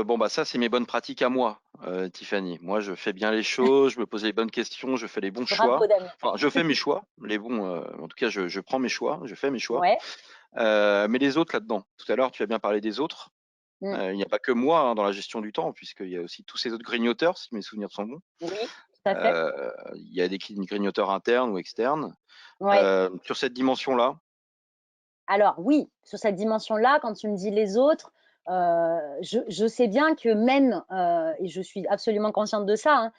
bon bah ça c'est mes bonnes pratiques à moi, Tiffany. Moi je fais bien les choses, je me pose les bonnes questions, je fais les bons choix. Bravo Damien. Enfin, je fais mes choix, les bons. En tout cas, je prends mes choix, je fais mes choix. Ouais. Mais les autres là-dedans. Tout à l'heure, tu as bien parlé des autres. Mm. Il n'y a pas que moi dans la gestion du temps, puisqu'il y a aussi tous ces autres grignoteurs, si mes souvenirs sont bons. Oui, tout à fait. Il y a des grignoteurs internes ou externes. Ouais. Sur cette dimension-là. Alors oui, sur cette dimension-là, quand tu me dis les autres, je sais bien que même, et je suis absolument consciente de ça, hein,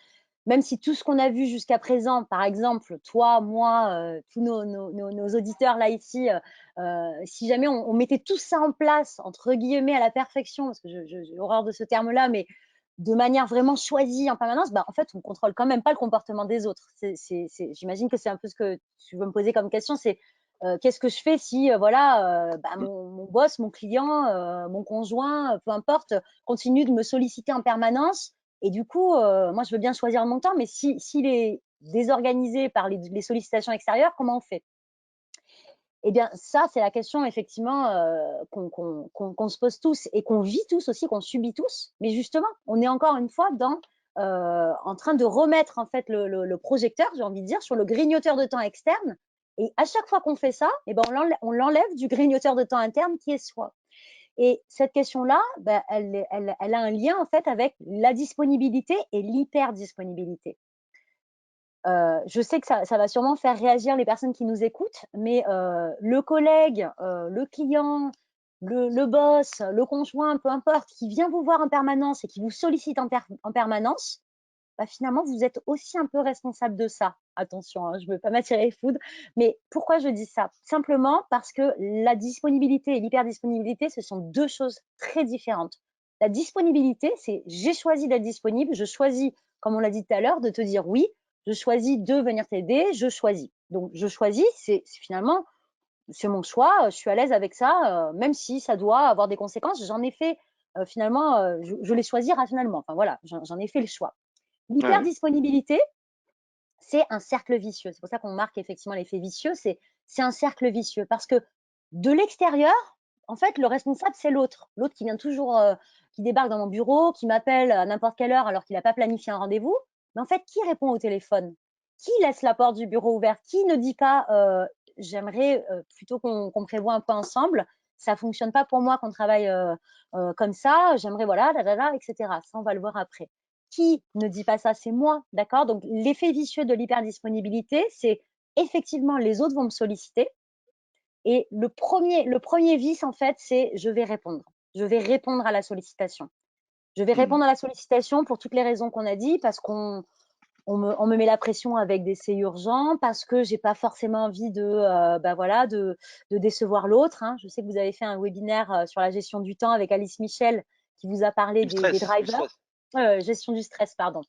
même si tout ce qu'on a vu jusqu'à présent, par exemple, toi, moi, tous nos auditeurs là ici, si jamais on mettait tout ça en place, entre guillemets, à la perfection, parce que j'ai horreur de ce terme-là, mais de manière vraiment choisie en permanence, bah, en fait, on contrôle quand même pas le comportement des autres. J'imagine que c'est un peu ce que tu veux me poser comme question, c'est qu'est-ce que je fais si, voilà, bah, mon boss, mon client, mon conjoint, peu importe, continue de me solliciter en permanence. Et du coup, moi, je veux bien choisir mon temps, mais s'il est désorganisé par les sollicitations extérieures, comment on fait? Eh bien, ça, c'est la question effectivement qu'on se pose tous et qu'on vit tous aussi, qu'on subit tous. Mais justement, on est encore une fois en train de remettre en fait le projecteur, j'ai envie de dire, sur le grignoteur de temps externe. Et à chaque fois qu'on fait ça, eh ben, on l'enlève du grignoteur de temps interne qui est soi. Et cette question-là, ben, elle a un lien en fait avec la disponibilité et l'hyperdisponibilité. Je sais que ça va sûrement faire réagir les personnes qui nous écoutent, mais le collègue, le client, le boss, le conjoint, peu importe, qui vient vous voir en permanence et qui vous sollicite en permanence, bah, finalement, vous êtes aussi un peu responsable de ça. Attention, hein, je ne veux pas m'attirer les foudres, mais pourquoi je dis ça? Simplement parce que la disponibilité et l'hyperdisponibilité, ce sont 2 choses très différentes. La disponibilité, c'est j'ai choisi d'être disponible, je choisis, comme on l'a dit tout à l'heure, de te dire oui, je choisis de venir t'aider, je choisis. Donc je choisis, c'est finalement, c'est mon choix, je suis à l'aise avec ça, même si ça doit avoir des conséquences. J'en ai fait, finalement, je l'ai choisi rationnellement. Enfin voilà, j'en ai fait le choix. Ouais. L'hyperdisponibilité, c'est un cercle vicieux. C'est pour ça qu'on marque effectivement l'effet vicieux. C'est un cercle vicieux parce que de l'extérieur, en fait, le responsable, c'est l'autre. L'autre qui vient toujours, qui débarque dans mon bureau, qui m'appelle à n'importe quelle heure alors qu'il n'a pas planifié un rendez-vous. Mais en fait, qui répond au téléphone? Qui laisse la porte du bureau ouverte? Qui ne dit pas, j'aimerais plutôt qu'on prévoit un point ensemble. Ça fonctionne pas pour moi qu'on travaille comme ça. J'aimerais, voilà, etc. Ça, on va le voir après. Qui ne dit pas ça? C'est moi, d'accord? Donc, l'effet vicieux de l'hyperdisponibilité, c'est effectivement, les autres vont me solliciter. Et le premier vice, en fait, c'est je vais répondre. Je vais répondre à la sollicitation. Je vais répondre à la sollicitation pour toutes les raisons qu'on a dit, parce qu'on me met la pression avec des c'est urgent, parce que j'ai pas forcément envie de décevoir l'autre, hein. Je sais que vous avez fait un webinaire sur la gestion du temps avec Alice Michel qui vous a parlé Du des stress, du drivers. stress. Gestion du stress, pardon.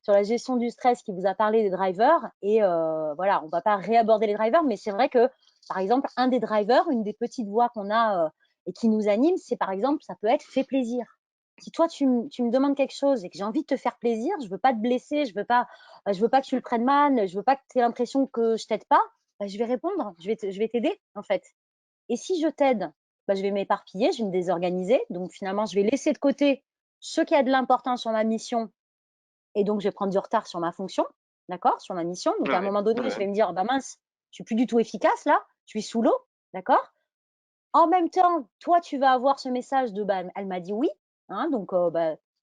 Sur la gestion du stress qui vous a parlé des drivers. Et voilà, on va pas réaborder les drivers, mais c'est vrai que, par exemple, un des drivers, une des petites voix qu'on a et qui nous anime, c'est par exemple, ça peut être fait plaisir. Si toi, tu me demandes quelque chose et que j'ai envie de te faire plaisir, je veux pas te blesser, je veux pas que tu le prennes mal, je veux pas que tu aies l'impression que je t'aide pas, je vais répondre, je vais t'aider, en fait. Et si je t'aide, je vais m'éparpiller, je vais me désorganiser. Donc, finalement, je vais laisser de côté ce qui a de l'importance sur ma mission et donc je vais prendre du retard sur ma fonction, d'accord, sur ma mission. Donc, à un Ouais, moment donné, je ouais. vais me dire, bah mince, je suis plus du tout efficace là, je suis sous l'eau, d'accord. En même temps, toi, tu vas avoir ce message de, elle m'a dit oui, hein, donc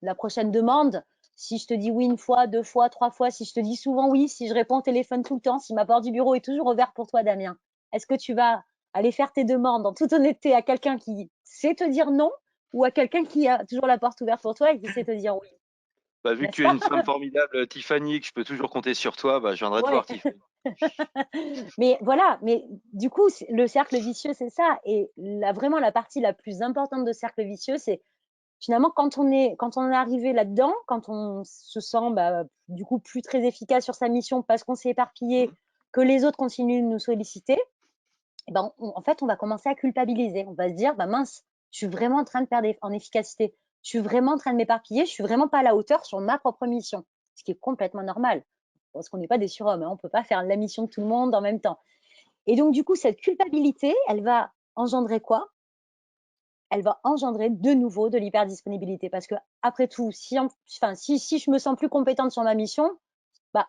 la prochaine demande, si je te dis oui une fois, deux fois, trois fois, si je te dis souvent oui, si je réponds au téléphone tout le temps, si ma porte du bureau est toujours ouverte pour toi, Damien, est-ce que tu vas aller faire tes demandes en toute honnêteté à quelqu'un qui sait te dire non ou à quelqu'un qui a toujours la porte ouverte pour toi et qui sait te dire oui, Bah, vu que n'est-ce tu es pas? une femme formidable, Tiffany, que je peux toujours compter sur toi, bah, je viendrai te Ouais. voir, Tiffany. Mais voilà, mais du coup, le cercle vicieux, c'est ça. Et vraiment, la partie la plus importante de cercle vicieux, c'est finalement quand on est arrivé là-dedans, quand on se sent du coup plus très efficace sur sa mission parce qu'on s'est éparpillé, que les autres continuent de nous solliciter, et en fait, on va commencer à culpabiliser. On va se dire, mince, je suis vraiment en train de perdre en efficacité. Je suis vraiment en train de m'éparpiller. Je suis vraiment pas à la hauteur sur ma propre mission, ce qui est complètement normal parce qu'on n'est pas des surhommes, hein. On peut pas faire la mission de tout le monde en même temps. Et donc, du coup, cette culpabilité, elle va engendrer quoi? Elle va engendrer de nouveau de l'hyperdisponibilité. Parce que, après tout, si je me sens plus compétente sur ma mission,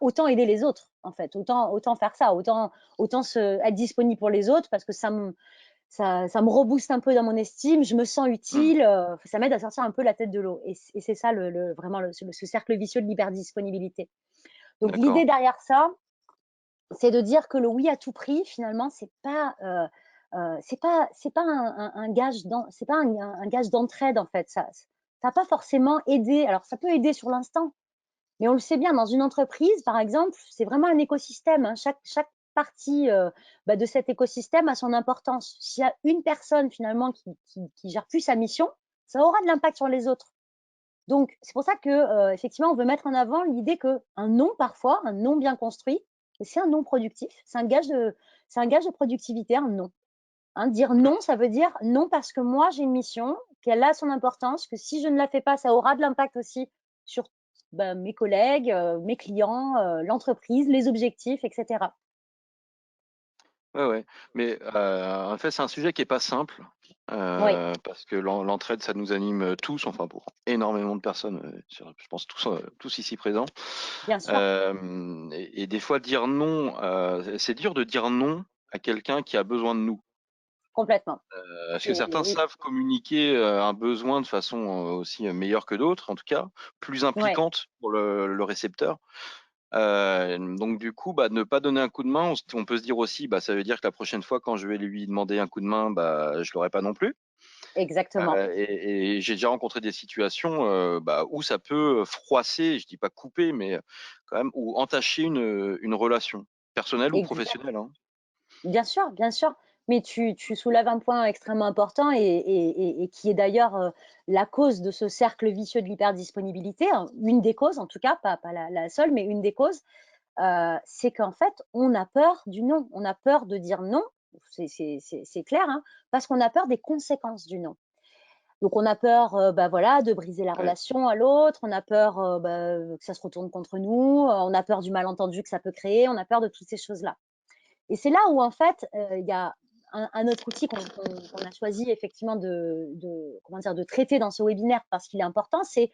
autant aider les autres, en fait. Autant faire ça. Autant être disponible pour les autres parce que ça me rebooste un peu dans mon estime. Je me sens utile. Ça m'aide à sortir un peu la tête de l'eau. Et c'est ça, vraiment, ce cercle vicieux de l'hyperdisponibilité. Donc, l'idée D'accord. derrière ça, c'est de dire que le oui à tout prix, finalement, c'est pas un gage c'est pas un gage d'entraide, en fait. Ça n'a pas forcément aidé. Alors, ça peut aider sur l'instant, mais on le sait bien, dans une entreprise, par exemple, c'est vraiment un écosystème, hein. Chaque partie de cet écosystème a son importance. S'il y a une personne, finalement, qui gère plus sa mission, ça aura de l'impact sur les autres. Donc, c'est pour ça que, effectivement, on veut mettre en avant l'idée qu'un non, parfois, un non bien construit, c'est un non productif. C'est un gage de productivité, un non. Hein, dire non, ça veut dire non parce que moi, j'ai une mission, qu'elle a son importance, que si je ne la fais pas, ça aura de l'impact aussi sur mes collègues, mes clients, l'entreprise, les objectifs, etc. Ouais, ouais. Mais en fait, c'est un sujet qui est pas simple Oui, parce que l'entraide, ça nous anime tous, enfin pour énormément de personnes, je pense tous ici présents. bien sûr, Et des fois, dire non, c'est dur de dire non à quelqu'un qui a besoin de nous. complètement. Parce que certains Oui, savent communiquer un besoin de façon aussi meilleure que d'autres, en tout cas, plus ouais, impliquante pour le récepteur. Donc du coup, ne pas donner un coup de main, on peut se dire aussi, ça veut dire que la prochaine fois, quand je vais lui demander un coup de main, je l'aurai pas non plus. exactement. Et j'ai déjà rencontré des situations où ça peut froisser, je dis pas couper, mais quand même, ou entacher une relation personnelle ou Exact. professionnelle, hein. Bien sûr, bien sûr. Mais tu soulèves un point extrêmement important et qui est d'ailleurs la cause de ce cercle vicieux de l'hyperdisponibilité, hein. Une des causes, en tout cas, pas la seule, mais une des causes, c'est qu'en fait, on a peur du non. On a peur de dire non, c'est clair, hein, parce qu'on a peur des conséquences du non. Donc, on a peur voilà, de briser la Ouais. relation à l'autre, on a peur que ça se retourne contre nous, on a peur du malentendu que ça peut créer, on a peur de toutes ces choses-là. Et c'est là où, en fait, il y a un autre outil qu'on a choisi effectivement comment dire, de traiter dans ce webinaire parce qu'il est important, c'est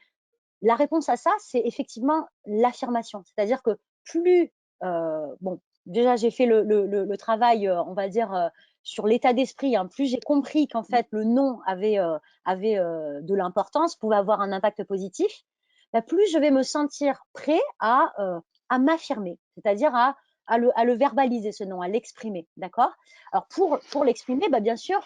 la réponse à ça, c'est effectivement l'affirmation. C'est-à-dire que plus, bon, déjà j'ai fait le travail, on va dire, sur l'état d'esprit, hein, plus j'ai compris qu'en fait le non avait de l'importance, pouvait avoir un impact positif, bah, plus je vais me sentir prêt à m'affirmer, c'est-à-dire à le verbaliser ce non, à l'exprimer, d'accord? Alors pour l'exprimer, bah, bien sûr,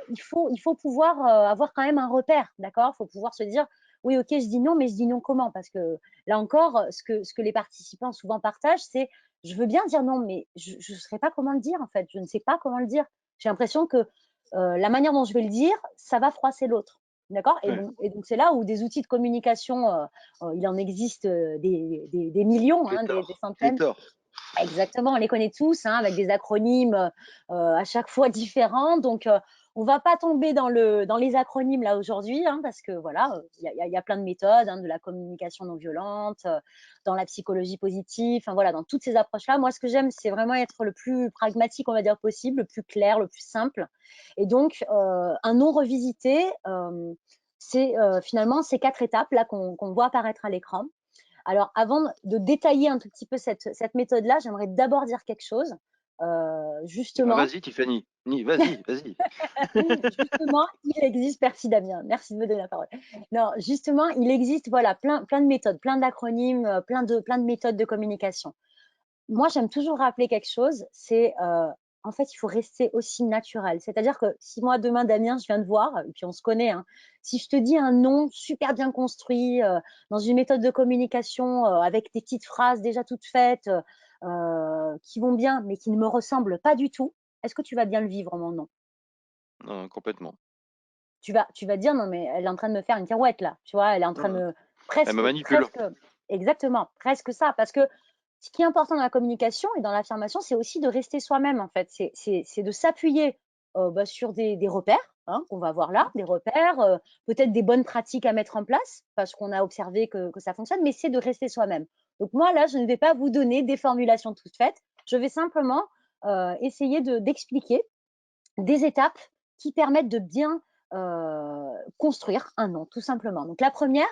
il faut pouvoir avoir quand même un repère, d'accord? Il faut pouvoir se dire, oui, ok, je dis non, mais je dis non comment? Parce que là encore, ce que les participants souvent partagent, c'est je veux bien dire non, mais je ne saurais pas comment le dire en fait. Je ne sais pas comment le dire. J'ai l'impression que la manière dont je vais le dire, ça va froisser l'autre. D'accord? Ouais. Et donc c'est là où des outils de communication, il en existe des millions, hein, des Pléthore, centaines. pléthore. Exactement, on les connaît tous, hein, avec des acronymes à chaque fois différents. Donc, on va pas tomber dans les acronymes là aujourd'hui, hein, parce que voilà, il y a plein de méthodes, hein, de la communication non violente, dans la psychologie positive, enfin voilà, dans toutes ces approches-là. Moi, ce que j'aime, c'est vraiment être le plus pragmatique, on va dire, possible, le plus clair, le plus simple. Et donc, un non revisité, c'est finalement ces 4 étapes là qu'on voit apparaître à l'écran. Alors, avant de détailler un tout petit peu cette méthode-là, j'aimerais d'abord dire quelque chose. Ah, Justement, vas-y, Tiffany. Vas-y, vas-y. justement, il existe, merci Damien, merci de me donner la parole. Non, justement, il existe voilà, plein de méthodes, plein d'acronymes, plein de méthodes de communication. Moi, j'aime toujours rappeler quelque chose, c'est en fait, il faut rester aussi naturel. C'est-à-dire que si moi, demain, Damien, je viens te voir, et puis on se connaît, hein, si je te dis un nom super bien construit, dans une méthode de communication, avec des petites phrases déjà toutes faites, qui vont bien, mais qui ne me ressemblent pas du tout, est-ce que tu vas bien le vivre, mon nom? Non, complètement. Tu vas dire, non, mais elle est en train de me faire une pirouette là, tu vois, elle est en train de Non, me, elle me manipule. exactement, presque ça, parce que ce qui est important dans la communication et dans l'affirmation, c'est aussi de rester soi-même, en fait. C'est de s'appuyer bah, sur des repères, hein, qu'on va voir là, des repères, peut-être des bonnes pratiques à mettre en place, parce qu'on a observé que ça fonctionne, mais c'est de rester soi-même. Donc moi, là, je ne vais pas vous donner des formulations toutes faites, je vais simplement essayer d'expliquer des étapes qui permettent de bien construire un nom, tout simplement. Donc la première,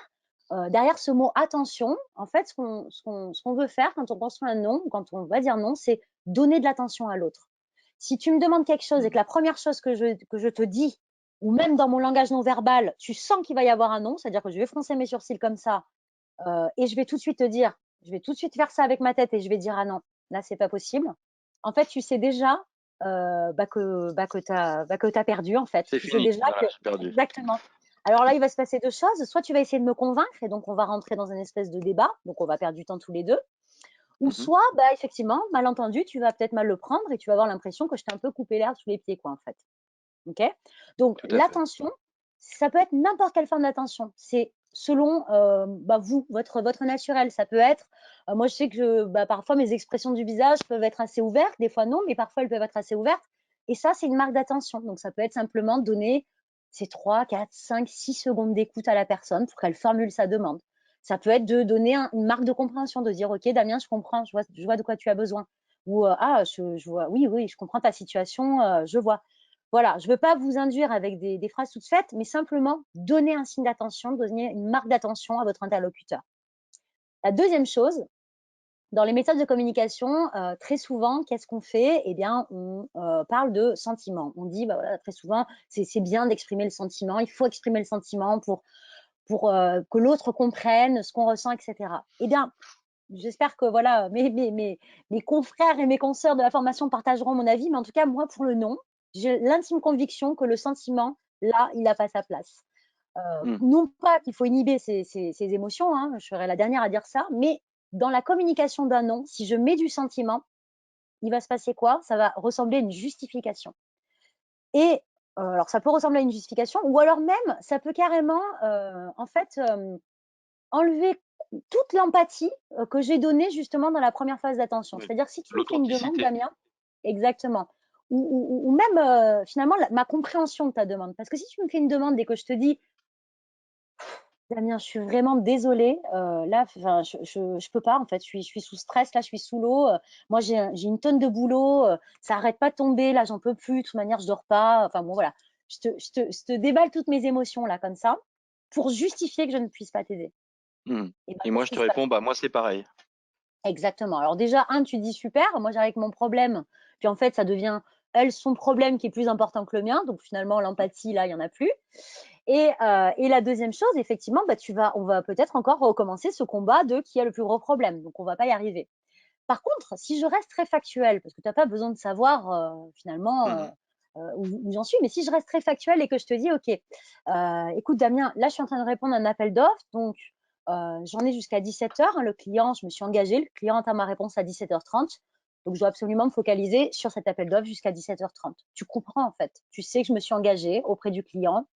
derrière ce mot attention, en fait, ce qu'on veut faire quand on construit un nom, quand on va dire non, c'est donner de l'attention à l'autre. Si tu me demandes quelque chose et que la première chose que je te dis, ou même dans mon langage non verbal, tu sens qu'il va y avoir un non, c'est-à-dire que je vais froncer mes sourcils comme ça, et je vais tout de suite te dire, je vais tout de suite faire ça avec ma tête et je vais dire ah non, là c'est pas possible. En fait, tu sais déjà que tu as perdu en fait. C'est Tu sais fini. déjà que Voilà, j'ai perdu. exactement. Alors là, il va se passer deux choses. Soit tu vas essayer de me convaincre et donc on va rentrer dans une espèce de débat, donc on va perdre du temps tous les deux. Ou Mhm. soit, bah, effectivement, malentendu, tu vas peut-être mal le prendre et tu vas avoir l'impression que je t'ai un peu coupé l'air sous les pieds, quoi, en fait. Ok? Donc, Tout à fait. l'attention, ça peut être n'importe quelle forme d'attention. C'est selon bah, vous, votre naturel. Ça peut être, moi je sais que bah, parfois mes expressions du visage peuvent être assez ouvertes, des fois non, mais parfois elles peuvent être assez ouvertes. Et ça, c'est une marque d'attention. Donc, ça peut être simplement donner ces 3, 4, 5, 6 secondes d'écoute à la personne pour qu'elle formule sa demande. Ça peut être de donner une marque de compréhension, de dire, OK, Damien, je comprends, je vois de quoi tu as besoin. Ou, ah, je vois, oui, oui, je comprends ta situation, je vois. Voilà, je ne veux pas vous induire avec des phrases toutes faites, mais simplement donner un signe d'attention, donner une marque d'attention à votre interlocuteur. La deuxième chose, dans les méthodes de communication, très souvent, qu'est-ce qu'on fait? Eh bien, on parle de sentiments. On dit, bah, voilà, très souvent, c'est bien d'exprimer le sentiment, il faut exprimer le sentiment pour que l'autre comprenne ce qu'on ressent, etc. Eh bien, j'espère que voilà, mes confrères et mes consoeurs de la formation partageront mon avis, mais en tout cas, moi, pour le non, j'ai l'intime conviction que le sentiment, là, il n'a pas sa place. Mm. Non pas qu'il faut inhiber ses émotions, hein, je serais la dernière à dire ça, mais dans la communication d'un non, si je mets du sentiment, il va se passer quoi? Ça va ressembler à une justification. Et alors, ça peut ressembler à une justification, ou alors même, ça peut carrément, en fait, enlever toute l'empathie que j'ai donnée justement dans la première phase d'attention. Oui. C'est-à-dire, si tu me fais une demande, L'authenticité. Damien, exactement, ou même finalement ma compréhension de ta demande. Parce que si tu me fais une demande et que je te dis, Damien, je suis vraiment désolée. Là, enfin, je peux pas en fait. Je suis sous stress, là, je suis sous l'eau. Moi, j'ai une tonne de boulot. Ça arrête pas de tomber. Là, j'en peux plus. De toute manière, je dors pas. Enfin bon, voilà. Je te déballe toutes mes émotions là comme ça pour justifier que je ne puisse pas t'aider. Mmh. Et ben, Et moi, qu'est-ce je qui te se passe? réponds, bah moi, c'est pareil. Exactement. Alors déjà, tu dis super. Moi, j'arrive avec mon problème. Puis en fait, ça devient elle son problème qui est plus important que le mien. Donc finalement, l'empathie là, il y en a plus. Et la deuxième chose, effectivement, bah, on va peut-être encore recommencer ce combat de qui a le plus gros problème. Donc, on va pas y arriver. Par contre, si je reste très factuelle, parce que tu n'as pas besoin de savoir finalement Mmh. où j'en suis, mais si je reste très factuelle et que je te dis, OK, écoute Damien, là je suis en train de répondre à un appel d'offres, donc j'en ai jusqu'à 17h. Le client, je me suis engagée, le client a ma réponse à 17h30. Donc, je dois absolument me focaliser sur cet appel d'offres jusqu'à 17h30. Tu comprends en fait. Tu sais que je me suis engagée auprès du client.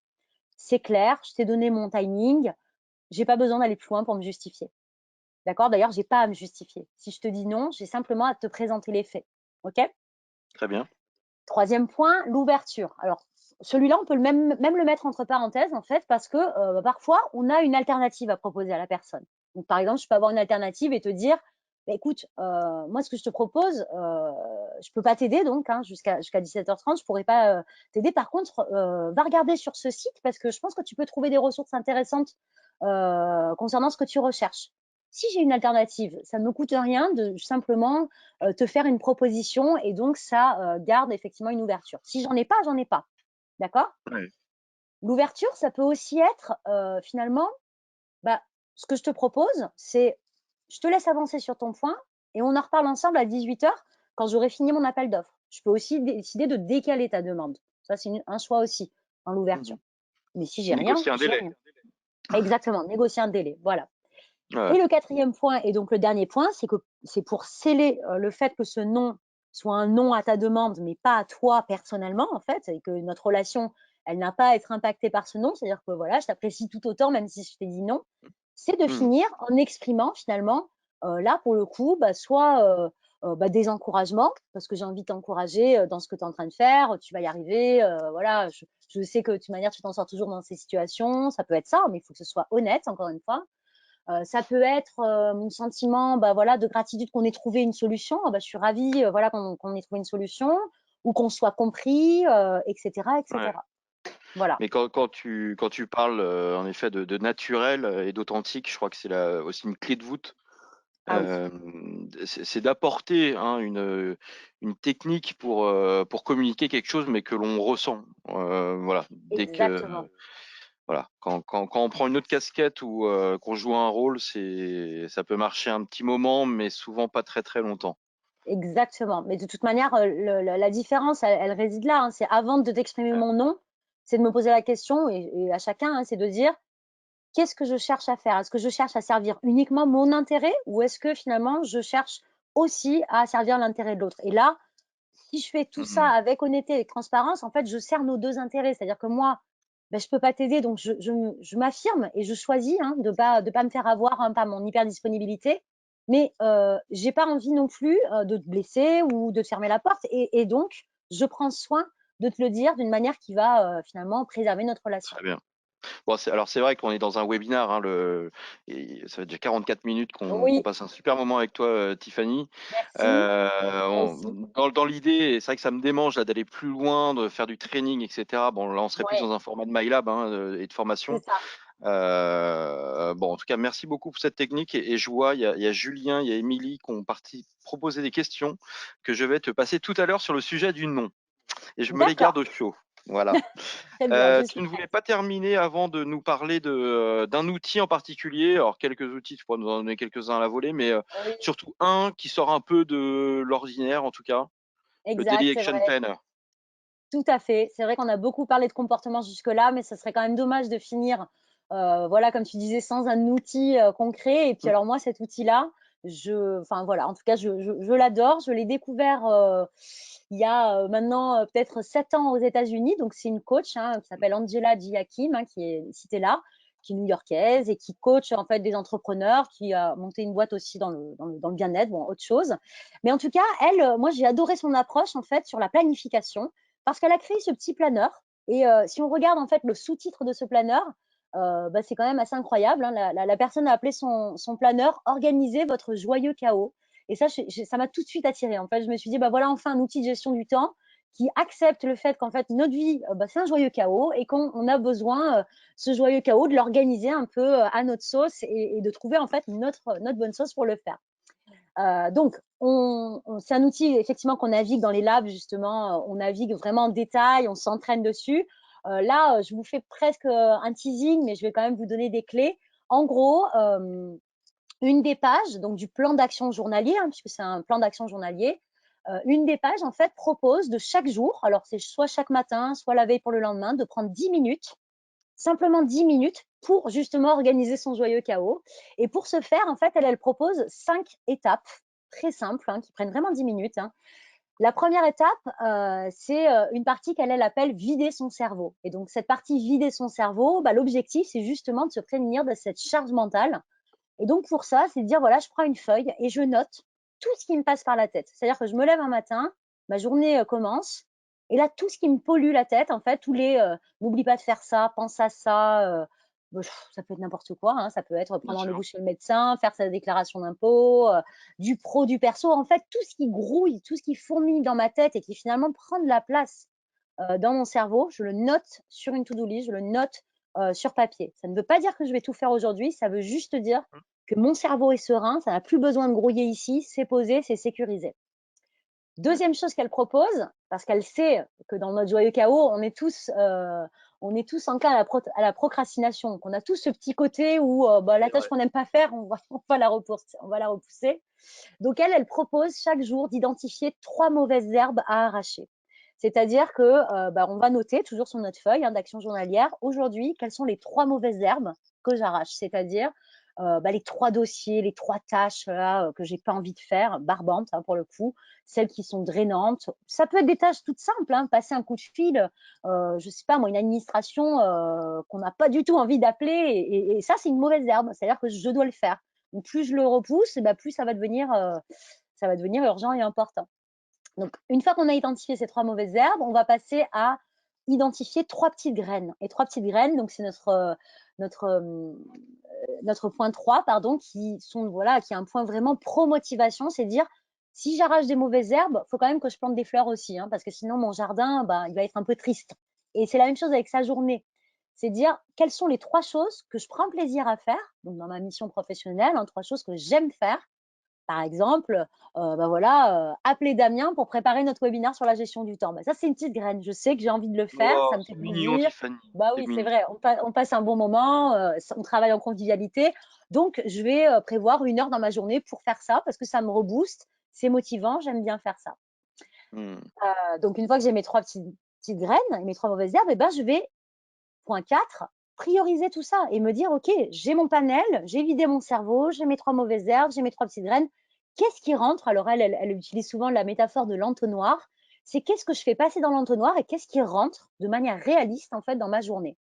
C'est clair, je t'ai donné mon timing, j'ai pas besoin d'aller plus loin pour me justifier. D'accord? D'ailleurs, j'ai pas à me justifier. Si je te dis non, j'ai simplement à te présenter les faits. OK? Très bien. Troisième point, l'ouverture. Alors, celui-là, on peut même le mettre entre parenthèses, en fait, parce que parfois, on a une alternative à proposer à la personne. Donc, par exemple, je peux avoir une alternative et te dire, bah, écoute, moi, ce que je te propose, je peux pas t'aider, donc, hein, jusqu'à 17h30, je pourrais pas t'aider. Par contre, va regarder sur ce site parce que je pense que tu peux trouver des ressources intéressantes concernant ce que tu recherches. Si j'ai une alternative, ça ne me coûte rien de simplement te faire une proposition et donc ça garde effectivement une ouverture. Si j'en ai pas, j'en ai pas. D'accord? Ouais. L'ouverture, ça peut aussi être finalement, bah, ce que je te propose, c'est je te laisse avancer sur ton point et on en reparle ensemble à 18h quand j'aurai fini mon appel d'offres. Je peux aussi décider de décaler ta demande. Ça, c'est un choix aussi dans l'ouverture. Mmh. Mais si j'ai rien, Négocier un j'ai délai. rien. Exactement, négocier un délai. Voilà. Ouais. Et le quatrième point, et donc le dernier point, c'est que c'est pour sceller le fait que ce non soit un non à ta demande, mais pas à toi personnellement, en fait, et que notre relation, elle n'a pas à être impactée par ce non. C'est-à-dire que voilà, je t'apprécie tout autant, même si je t'ai dit non. C'est de Mmh. finir en exprimant finalement, là pour le coup, bah, soit bah, des encouragements, parce que j'ai envie de t'encourager dans ce que tu es en train de faire, tu vas y arriver, voilà, je sais que de toute manière, tu t'en sors toujours dans ces situations, ça peut être ça, mais il faut que ce soit honnête, encore une fois. Ça peut être mon sentiment bah, voilà, de gratitude qu'on ait trouvé une solution. Ah, bah, je suis ravie voilà, qu'on ait trouvé une solution ou qu'on soit compris, etc., Ouais. etc. Voilà. Mais quand tu parles en effet de naturel et d'authentique, je crois que c'est aussi une clé de voûte. Ah oui, C'est d'apporter hein, une technique pour communiquer quelque chose, mais que l'on ressent. Voilà. Dès que exactement. voilà, quand on prend une autre casquette ou qu'on joue un rôle, ça peut marcher un petit moment, mais souvent pas très très longtemps. Exactement. Mais de toute manière, la différence, elle réside là. Hein. C'est avant de t'exprimer Ouais. mon non, c'est de me poser la question, et à chacun, hein, c'est de dire qu'est-ce que je cherche à faire? Est-ce que je cherche à servir uniquement mon intérêt ou est-ce que finalement je cherche aussi à servir l'intérêt de l'autre? Et là, si je fais tout ça Mhm. avec honnêteté et transparence, en fait, je sers nos deux intérêts. C'est-à-dire que moi, ben, je peux pas t'aider, donc je m'affirme et je choisis hein, de pas me faire avoir hein, par mon hyper disponibilité. Mais j'ai pas envie non plus de te blesser ou de te fermer la porte. Et donc, je prends soin de te le dire d'une manière qui va finalement préserver notre relation. Très bien. Bon, alors c'est vrai qu'on est dans un webinar, hein, et ça fait déjà 44 minutes qu'on Oui, passe un super moment avec toi, Tiffany. merci. Moi aussi. Dans l'idée, et c'est vrai que ça me démange là d'aller plus loin, de faire du training, etc. Bon, là, on serait plus Ouais, dans un format de MyLab hein, et de formation. c'est ça. Bon, en tout cas, merci beaucoup pour cette technique. Et je vois, il y a Julien, il y a Émilie qui ont proposé des questions que je vais te passer tout à l'heure sur le sujet du nom. Et je me les garde D'accord. au chaud. Voilà. Très bien, je Tu suis ne voulais prête. pas terminer avant de nous parler d'un outil en particulier. Alors, quelques outils, tu pourras nous en donner quelques-uns à la volée, mais Oui, surtout un qui sort un peu de l'ordinaire, en tout cas, le exact, Daily c'est Action vrai. Planner. Tout à fait. C'est vrai qu'on a beaucoup parlé de comportement jusque-là, mais ce serait quand même dommage de finir, voilà, comme tu disais, sans un outil concret. Et puis Mm. alors moi, cet outil-là, enfin voilà, en tout cas, je l'adore. Je l'ai découvert il y a maintenant peut-être 7 ans aux États-Unis. Donc c'est une coach hein, qui s'appelle Angela Giakim, hein, qui est citée là, qui est new-yorkaise et qui coach en fait des entrepreneurs, qui a monté une boîte aussi dans le bien-être, bon, autre chose. Mais en tout cas, elle, moi, j'ai adoré son approche en fait sur la planification parce qu'elle a créé ce petit planeur. Et si on regarde en fait le sous-titre de ce planeur, bah, c'est quand même assez incroyable, hein. La personne a appelé son planeur «Organisez votre joyeux chaos» et ça, ça m'a tout de suite attirée. En fait, je me suis dit: «Bah, voilà enfin un outil de gestion du temps qui accepte le fait qu'en fait notre vie, bah, c'est un joyeux chaos et qu'on a besoin, ce joyeux chaos, de l'organiser un peu, à notre sauce et de trouver en fait notre bonne sauce pour le faire». Donc, c'est un outil effectivement qu'on navigue dans les labs justement, on navigue vraiment en détail, on s'entraîne dessus. Là, je vous fais presque un teasing, mais je vais quand même vous donner des clés. En gros, une des pages donc du plan d'action journalier, hein, puisque c'est un plan d'action journalier, une des pages en fait propose de chaque jour, alors c'est soit chaque matin, soit la veille pour le lendemain, de prendre 10 minutes, simplement 10 minutes pour justement organiser son joyeux chaos. Et pour ce faire, en fait, elle propose 5 étapes très simples, hein, qui prennent vraiment 10 minutes, hein. La première étape, c'est une partie qu'elle appelle vider son cerveau. Et donc, cette partie vider son cerveau, bah, l'objectif, c'est justement de se prémunir de cette charge mentale. Et donc, pour ça, c'est de dire, voilà, je prends une feuille et je note tout ce qui me passe par la tête. C'est-à-dire que je me lève un matin, ma journée commence, et là, tout ce qui me pollue la tête, en fait, tous les n'oublie pas de faire ça, pense à ça, ça peut être n'importe quoi, hein, ça peut être Bien prendre sûr. rendez-vous chez le médecin, faire sa déclaration d'impôt, du pro, du perso, en fait, tout ce qui grouille, tout ce qui fourmille dans ma tête et qui finalement prend de la place dans mon cerveau, je le note sur une to-do list, je le note sur papier. Ça ne veut pas dire que je vais tout faire aujourd'hui, ça veut juste dire que mon cerveau est serein, ça n'a plus besoin de grouiller ici, c'est posé, c'est sécurisé. Ouais. Deuxième chose qu'elle propose, parce qu'elle sait que dans notre joyeux chaos, on est tous enclins à la procrastination, qu'on a tous ce petit côté où bah, la C'est tâche vrai. qu'on n'aime pas faire, on va la repousser, on va la repousser. Donc elle propose chaque jour d'identifier 3 mauvaises herbes à arracher. C'est-à-dire que bah, on va noter toujours sur notre feuille hein, d'action journalière, aujourd'hui, quelles sont les 3 mauvaises herbes que j'arrache. C'est-à-dire bah, les 3 dossiers, les 3 tâches là, que j'ai pas envie de faire, barbantes hein, pour le coup, celles qui sont drainantes. Ça peut être des tâches toutes simples, hein, passer un coup de fil, je sais pas moi, une administration qu'on n'a pas du tout envie d'appeler. Et ça, c'est une mauvaise herbe. C'est-à-dire que je dois le faire. Donc, plus je le repousse, bah, plus ça va devenir urgent et important. Donc, une fois qu'on a identifié ces 3 mauvaises herbes, on va passer à identifier 3 petites graines. Et 3 petites graines, donc c'est notre, notre point 3, pardon, voilà, qui est un point vraiment pro-motivation, c'est dire si j'arrache des mauvaises herbes, il faut quand même que je plante des fleurs aussi, hein, parce que sinon mon jardin, bah, il va être un peu triste. Et c'est la même chose avec sa journée. C'est dire quelles sont les 3 choses que je prends plaisir à faire, donc dans ma mission professionnelle, hein, 3 choses que j'aime faire. Par exemple, bah voilà, appeler Damien pour préparer notre webinaire sur la gestion du temps. Bah, ça, c'est une petite graine. Je sais que j'ai envie de le faire, Waouh, ça me fait c'est mignon, plaisir. Tiffany. Bah C'est oui, c'est mignon. vrai, on passe un bon moment, on travaille en convivialité. Donc, je vais prévoir 1 heure dans ma journée pour faire ça parce que ça me rebooste, c'est motivant, j'aime bien faire ça. Mmh. Donc, une fois que j'ai mes 3 petites graines et mes 3 mauvaises herbes, et ben, je vais point 4, prioriser tout ça et me dire, OK, j'ai mon panel, j'ai vidé mon cerveau, j'ai mes 3 mauvaises herbes, j'ai mes 3 petites graines. Qu'est-ce qui rentre? Alors elle utilise souvent la métaphore de l'entonnoir. C'est qu'est-ce que je fais passer dans l'entonnoir et qu'est-ce qui rentre de manière réaliste en fait dans ma journée.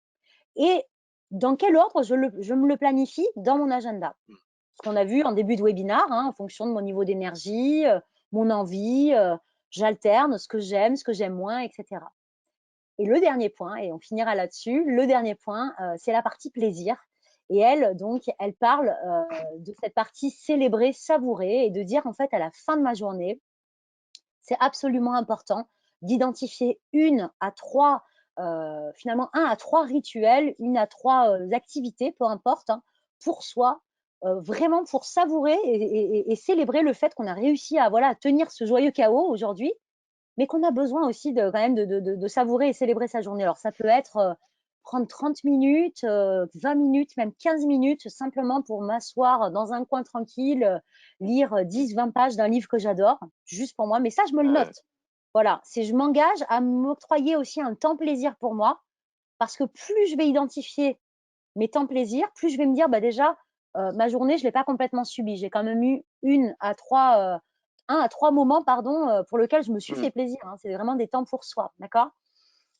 Et dans quel ordre je me le planifie dans mon agenda. Ce qu'on a vu en début de webinaire, hein, en fonction de mon niveau d'énergie, mon envie, j'alterne ce que j'aime moins, etc. Et le dernier point, et on finira là-dessus, le dernier point, c'est la partie plaisir. Et elle, donc, elle parle de cette partie célébrer, savourer et de dire, en fait, à la fin de ma journée, c'est absolument important d'identifier finalement, 1 à 3 rituels, 1 à 3 activités, peu importe, hein, pour soi, vraiment pour savourer et célébrer le fait qu'on a réussi à, voilà, à tenir ce joyeux chaos aujourd'hui mais qu'on a besoin aussi de quand même de savourer et célébrer sa journée. Alors ça peut être prendre 30 minutes, 20 minutes, même 15 minutes, simplement pour m'asseoir dans un coin tranquille, lire 10-20 pages d'un livre que j'adore, juste pour moi. Mais ça, je me le Ouais. note. Voilà, c'est je m'engage à m'octroyer aussi un temps plaisir pour moi, parce que plus je vais identifier mes temps plaisir, plus je vais me dire, bah déjà, ma journée, je l'ai pas complètement subie. J'ai quand même eu 1 à 3 moments, pardon, pour lesquels je me suis Mmh. fait plaisir, hein. C'est vraiment des temps pour soi, d'accord?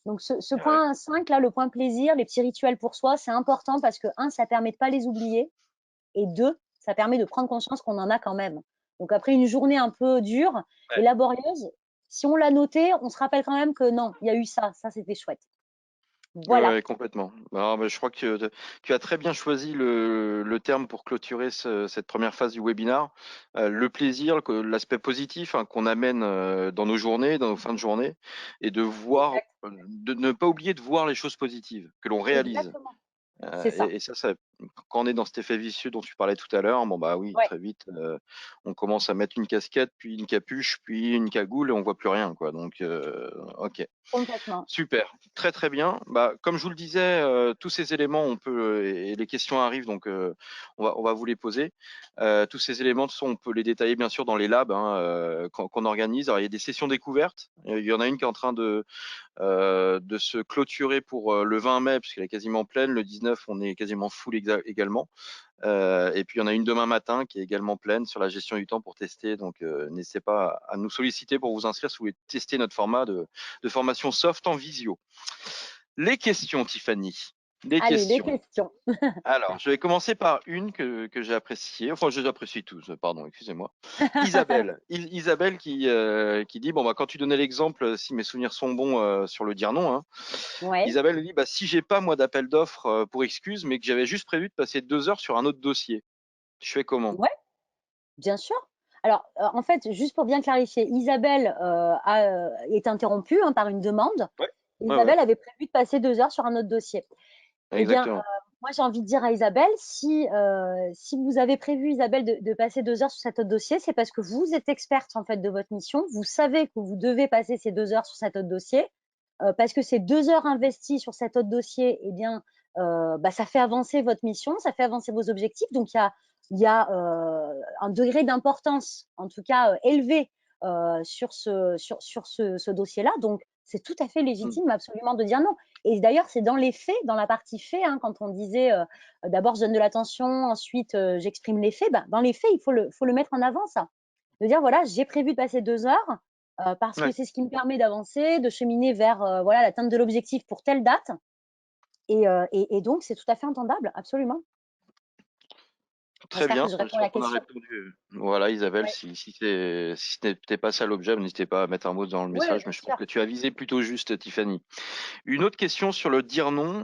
Donc ce C'est vrai. point 5 là, le point plaisir, les petits rituels pour soi, c'est important parce que ça permet de pas les oublier et 2 ça permet de prendre conscience qu'on en a quand même. Donc après une journée un peu dure et Ouais. laborieuse, si on l'a noté, on se rappelle quand même que non, il y a eu ça, ça c'était chouette. Voilà, Ouais, complètement. Non, mais je crois que tu as très bien choisi le terme pour clôturer cette première phase du webinar. Le plaisir, l'aspect positif hein, qu'on amène dans nos journées, dans nos fins de journée, et de voir, exact, de ne pas oublier de voir les choses positives que l'on réalise. exactement. C'est ça. Et ça, quand on est dans cet effet vicieux dont tu parlais tout à l'heure, bon bah oui, Ouais, très vite, on commence à mettre une casquette, puis une capuche, puis une cagoule, et on voit plus rien, quoi. Donc, ok. complètement. Super, très très bien. Bah, comme je vous le disais, tous ces éléments, et les questions arrivent, donc on va vous les poser. Tous ces éléments, on peut les détailler bien sûr dans les labs hein, qu'on organise. Alors, il y a des sessions découvertes. Il y en a une qui est en train de se clôturer pour le 20 mai, puisqu'elle est quasiment pleine. Le 19, on est quasiment full également. Et puis, il y en a une demain matin qui est également pleine sur la gestion du temps pour tester. Donc, n'hésitez pas à nous solliciter pour vous inscrire si vous voulez tester notre format de formation soft en visio. Les questions, Tiffany. Les Allez, les questions. questions. Alors, je vais commencer par une que j'ai appréciée. Enfin, je les apprécie tous, pardon, excusez-moi. Isabelle. Isabelle qui dit, bon, bah, quand tu donnais l'exemple, si mes souvenirs sont bons sur le dire non, hein, Ouais, Isabelle dit, bah, si j'ai pas, moi, d'appel d'offres pour excuse, mais que j'avais juste prévu de passer 2 heures sur un autre dossier, je fais comment? ouais, bien sûr. Alors, en fait, juste pour bien clarifier, Isabelle est interrompue hein, par une demande. Ouais, ouais, ouais, Isabelle avait prévu de passer 2 heures sur un autre dossier. Eh bien, exactement. moi, j'ai envie de dire à Isabelle, si vous avez prévu, Isabelle, de passer 2 heures sur cet autre dossier, c'est parce que vous êtes experte en fait de votre mission. Vous savez que vous devez passer ces 2 heures sur cet autre dossier, parce que ces 2 heures investies sur cet autre dossier, eh bien, bah, ça fait avancer votre mission, ça fait avancer vos objectifs. Donc, il y a un degré d'importance, en tout cas élevé, sur ce dossier-là. Donc, c'est tout à fait Mm. légitime, absolument, de dire non. Et d'ailleurs, c'est dans les faits, dans la partie faits, hein, quand on disait d'abord je donne de l'attention, ensuite j'exprime les faits, ben, dans les faits, il faut le mettre en avant, ça. De dire, voilà, j'ai prévu de passer 2 heures parce que Ouais, c'est ce qui me permet d'avancer, de cheminer vers voilà, l'atteinte de l'objectif pour telle date. Et donc, c'est tout à fait entendable, absolument. très J'espère que bien. je Je réponds à crois la qu'on a question. répondu. Voilà, Isabelle, Ouais, si ce n'était pas ça l'objet, n'hésitez pas à mettre un mot dans le ouais, message, bien mais je pense sûr. que tu as visé plutôt juste, Tiffany. Une autre question sur le dire non.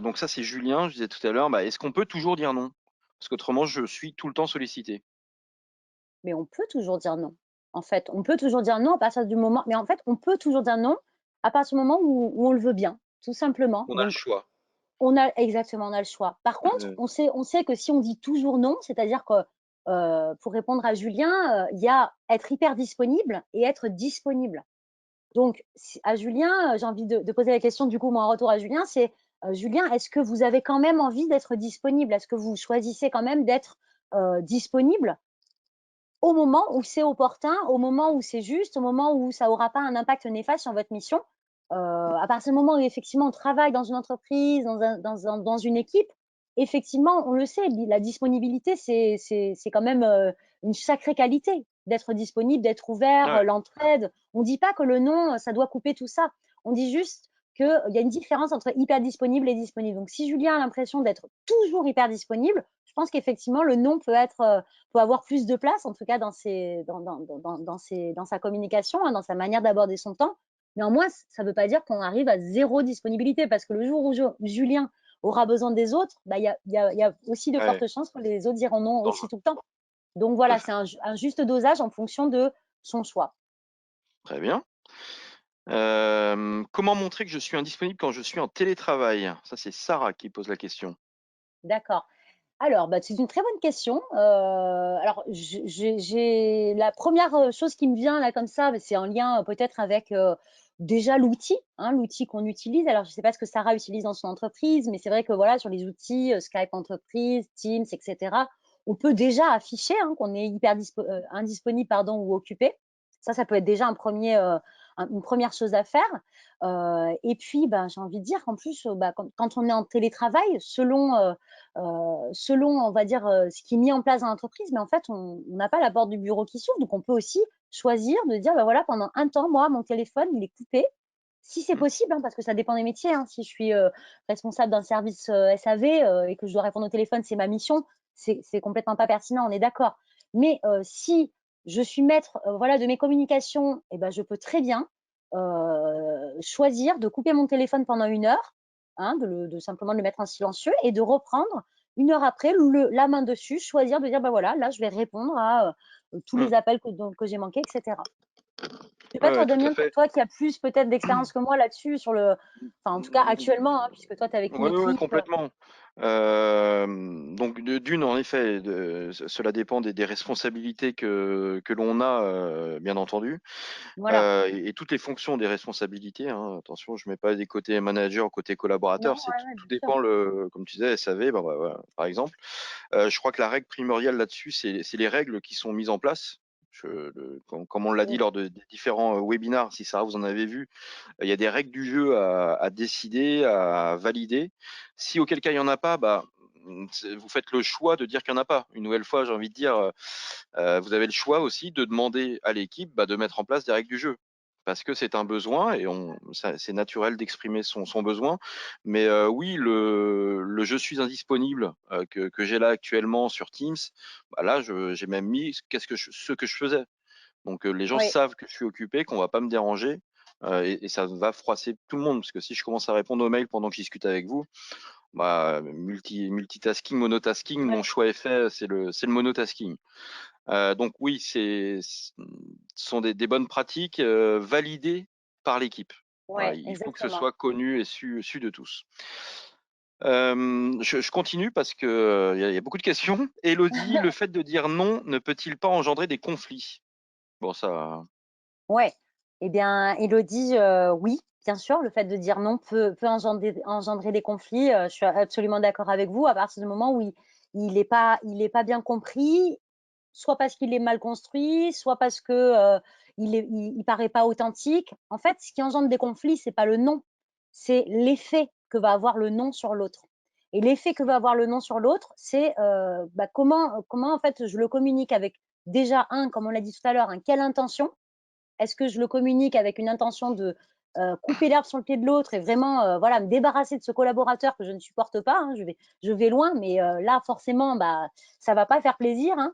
Donc ça, c'est Julien. Je disais tout à l'heure, bah, est-ce qu'on peut toujours dire non? Parce qu'autrement, je suis tout le temps sollicité. Mais on peut toujours dire non. En fait, on peut toujours dire non à partir du moment. Mais en fait, on peut toujours dire non à partir du moment où on le veut bien, tout simplement. On a le Donc, choix. exactement, on a le choix. Par contre, Euh, on sait que si on dit toujours non, c'est-à-dire que pour répondre à Julien, il y a être hyper disponible et être disponible. Donc, à Julien, j'ai envie de poser la question, du coup, moi, en retour à Julien, c'est Julien, est-ce que vous avez quand même envie d'être disponible? Est-ce que vous choisissez quand même d'être disponible au moment où c'est opportun, au moment où c'est juste, au moment où ça n'aura pas un impact néfaste sur votre mission? À partir du moment où effectivement on travaille dans une entreprise, dans une équipe, effectivement, on le sait, la disponibilité, c'est quand même une sacrée qualité d'être disponible, d'être ouvert, ouais, l'entraide. On ne dit pas que le non, ça doit couper tout ça. On dit juste qu'il y a une différence entre hyper disponible et disponible. Donc, si Julien a l'impression d'être toujours hyper disponible, je pense qu'effectivement, le non peut avoir plus de place, en tout cas dans sa communication, hein, dans sa manière d'aborder son temps. Néanmoins, ça ne veut pas dire qu'on arrive à zéro disponibilité, parce que le jour où Julien aura besoin des autres, bah, y a aussi de ouais, fortes chances que les autres diront non aussi dangereux. tout le temps. Donc Tout à voilà, fait. c'est un juste dosage en fonction de son choix. Très bien. Comment montrer que je suis indisponible quand je suis en télétravail? Ça, c'est Sarah qui pose la question. D'accord. Alors, bah, c'est une très bonne question. Alors, j'ai la première chose qui me vient là comme ça, c'est en lien peut-être avec déjà l'outil, hein, l'outil qu'on utilise. Alors, je ne sais pas ce que Sarah utilise dans son entreprise, mais c'est vrai que voilà, sur les outils Skype entreprise, Teams, etc., on peut déjà afficher hein, qu'on est indisponible pardon, ou occupé. Ça peut être déjà une première chose à faire. Et puis, ben, j'ai envie de dire qu'en plus, bah, quand on est en télétravail, selon, on va dire, ce qui est mis en place dans l'entreprise, mais en fait, on n'a pas la porte du bureau qui s'ouvre. Donc, on peut aussi choisir de dire, bah voilà, pendant un temps, moi, mon téléphone, il est coupé. Si c'est Mm. possible, hein, parce que ça dépend des métiers. Hein. Si je suis responsable d'un service SAV et que je dois répondre au téléphone, c'est ma mission, c'est complètement pas pertinent, on est d'accord. Mais si je suis maître voilà, de mes communications, eh ben, je peux très bien choisir de couper mon téléphone pendant 1 heure, hein, de simplement le mettre en silencieux et de reprendre 1 heure après, la main dessus, choisir de dire, bah voilà, là, je vais répondre à tous Mmh. les appels que j'ai manqués, etc. Je sais pas, Ouais, ouais, toi, tout à Damien, pour fait. toi qui a plus peut-être d'expérience que moi là-dessus, enfin, en tout cas, actuellement, hein, puisque toi, tu es avec une Oui, ouais, équipe. complètement. Donc d'une, en effet, cela dépend des responsabilités que l'on a, bien entendu, Voilà. et toutes les fonctions des responsabilités, hein. Attention, je mets pas des côtés manager, côté Non, collaborateur, c'est ouais, tout, ouais, tout bien sûr. dépend comme tu disais, SAV, ben, voilà, par exemple. Je crois que la règle primordiale là-dessus, c'est les règles qui sont mises en place. Comme on l'a dit Mm. lors des différents webinars, si ça vous en avez vu, il y a des règles du jeu à décider, à valider. Si auquel cas il n'y en a pas, bah, vous faites le choix de dire qu'il n'y en a pas. Une nouvelle fois, j'ai envie de dire, vous avez le choix aussi de demander à l'équipe de mettre en place des règles du jeu. Parce que c'est un besoin et c'est naturel d'exprimer son besoin. Mais oui, le je suis indisponible que j'ai là actuellement sur Teams, là, j'ai même mis ce que je faisais. Donc les gens Oui, savent que je suis occupé, qu'on va pas me déranger, et ça va froisser tout le monde parce que si je commence à répondre aux mails pendant que je discute avec vous, multitasking, monotasking, mon ouais, choix est fait, c'est le monotasking. Donc oui, ce sont des bonnes pratiques validées par l'équipe. Voilà, ouais, il faut que ce exactement. soit connu et su de tous. Je continue parce que il y a beaucoup de questions. Élodie, le fait de dire non ne peut-il pas engendrer des conflits? Bon ça. Ouais. Eh bien, Élodie, oui, bien sûr, le fait de dire non peut engendrer des conflits. Je suis absolument d'accord avec vous. À partir du moment où il est pas bien compris, soit parce qu'il est mal construit, soit parce que il paraît pas authentique. En fait, ce qui engendre des conflits, c'est pas le non, c'est l'effet que va avoir le non sur l'autre. Et l'effet que va avoir le non sur l'autre, c'est comment en fait je le communique avec déjà comme on l'a dit tout à l'heure, quelle intention. Est-ce que je le communique avec une intention de couper l'herbe sur le pied de l'autre et vraiment voilà, me débarrasser de ce collaborateur que je ne supporte pas, hein, je vais loin, mais là, forcément, ça va pas faire plaisir, hein.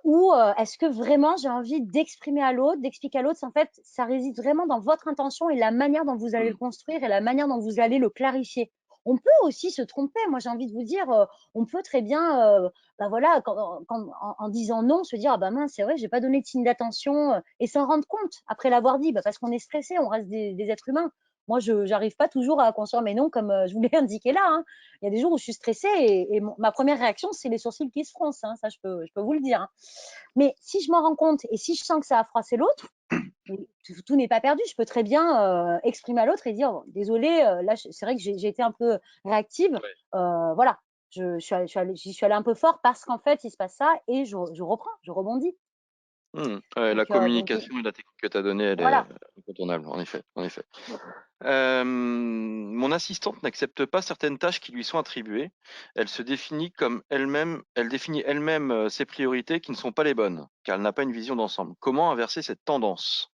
Ou est-ce que vraiment j'ai envie d'exprimer à l'autre, d'expliquer à l'autre, en fait, ça réside vraiment dans votre intention et la manière dont vous allez le Mmh. construire et la manière dont vous allez le clarifier. On peut aussi se tromper. Moi, j'ai envie de vous dire, on peut très bien, voilà, en disant non, se dire, ah bah mince, c'est vrai, j'ai pas donné de signe d'attention, et s'en rendre compte après l'avoir dit, parce qu'on est stressé, on reste des êtres humains. Moi, je n'arrive pas toujours à construire mes noms comme je vous l'ai indiqué là, hein. Il y a des jours où je suis stressée et ma première réaction, c'est les sourcils qui se froncent, hein, ça, je peux vous le dire, hein. Mais si je m'en rends compte et si je sens que ça a froissé l'autre, tout n'est pas perdu. Je peux très bien exprimer à l'autre et dire, désolé, là, c'est vrai que j'ai été un peu réactive. Voilà, j'y suis allée un peu fort parce qu'en fait, il se passe ça et je reprends, je rebondis. Mmh. Ouais, la Donc communication et la technique que tu as donnée, elle est voilà. incontournable, en effet, en effet. Mon assistante n'accepte pas certaines tâches qui lui sont attribuées. Elle définit elle-même ses priorités qui ne sont pas les bonnes, car elle n'a pas une vision d'ensemble. Comment inverser cette tendance?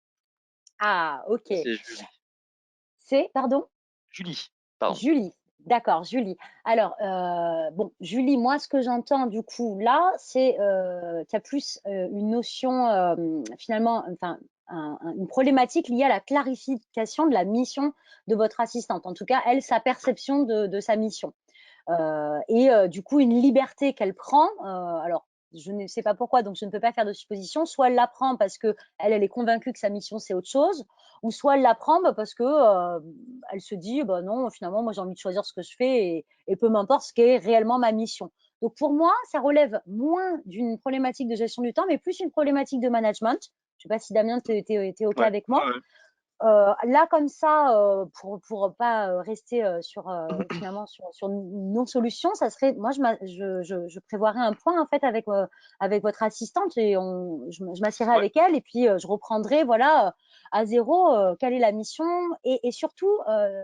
Ah, Ça, ok. c'est Julie. Pardon? Julie, pardon. Julie, d'accord, Julie. Alors, bon, Julie, moi, ce que j'entends du coup là, c'est qu'il y a plus une notion, finalement, enfin, une problématique liée à la clarification de la mission de votre assistante. En tout cas, elle, sa perception de sa mission. Et du coup, une liberté qu'elle prend. Alors, je ne sais pas pourquoi, donc je ne peux pas faire de supposition. Soit elle la prend parce que elle est convaincue que sa mission c'est autre chose, ou soit elle la prend parce que elle se dit, bah non, finalement, moi j'ai envie de choisir ce que je fais et peu m'importe ce qu'est réellement ma mission. Donc pour moi, ça relève moins d'une problématique de gestion du temps, mais plus une problématique de management. Je ne sais pas si Damien, tu es OK Ouais, avec ouais, moi. ouais. Là, comme ça, pour pas rester sur finalement sur une non-solution, ça serait, moi, je prévoirais un point en fait avec votre assistante et je m'assierai Ouais. avec elle et puis je reprendrai voilà à zéro quelle est la mission et surtout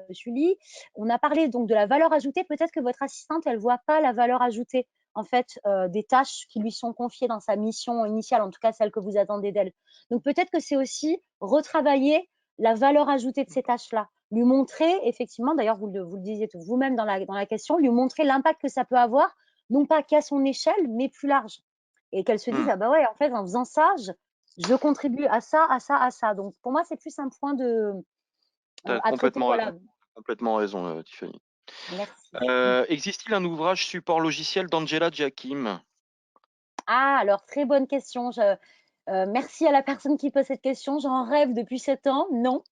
Julie, on a parlé donc de la valeur ajoutée. Peut-être que votre assistante elle voit pas la valeur ajoutée en fait des tâches qui lui sont confiées dans sa mission initiale, en tout cas celle que vous attendez d'elle. Donc peut-être que c'est aussi retravailler la valeur ajoutée de ces tâches-là, lui montrer effectivement, d'ailleurs vous le disiez vous-même dans la question, lui montrer l'impact que ça peut avoir, non pas qu'à son échelle, mais plus large. Et qu'elle se dise, Mmh. ah bah ouais, en fait, en faisant ça, je contribue à ça, à ça, à ça. Donc pour moi, c'est plus un point Tu as à traiter. Voilà. complètement raison, Tiffany. Merci. Existe-t-il un ouvrage support logiciel d'Angela Giakim? Ah, alors très bonne question. Merci à la personne qui pose cette question. J'en rêve depuis 7 ans. Non.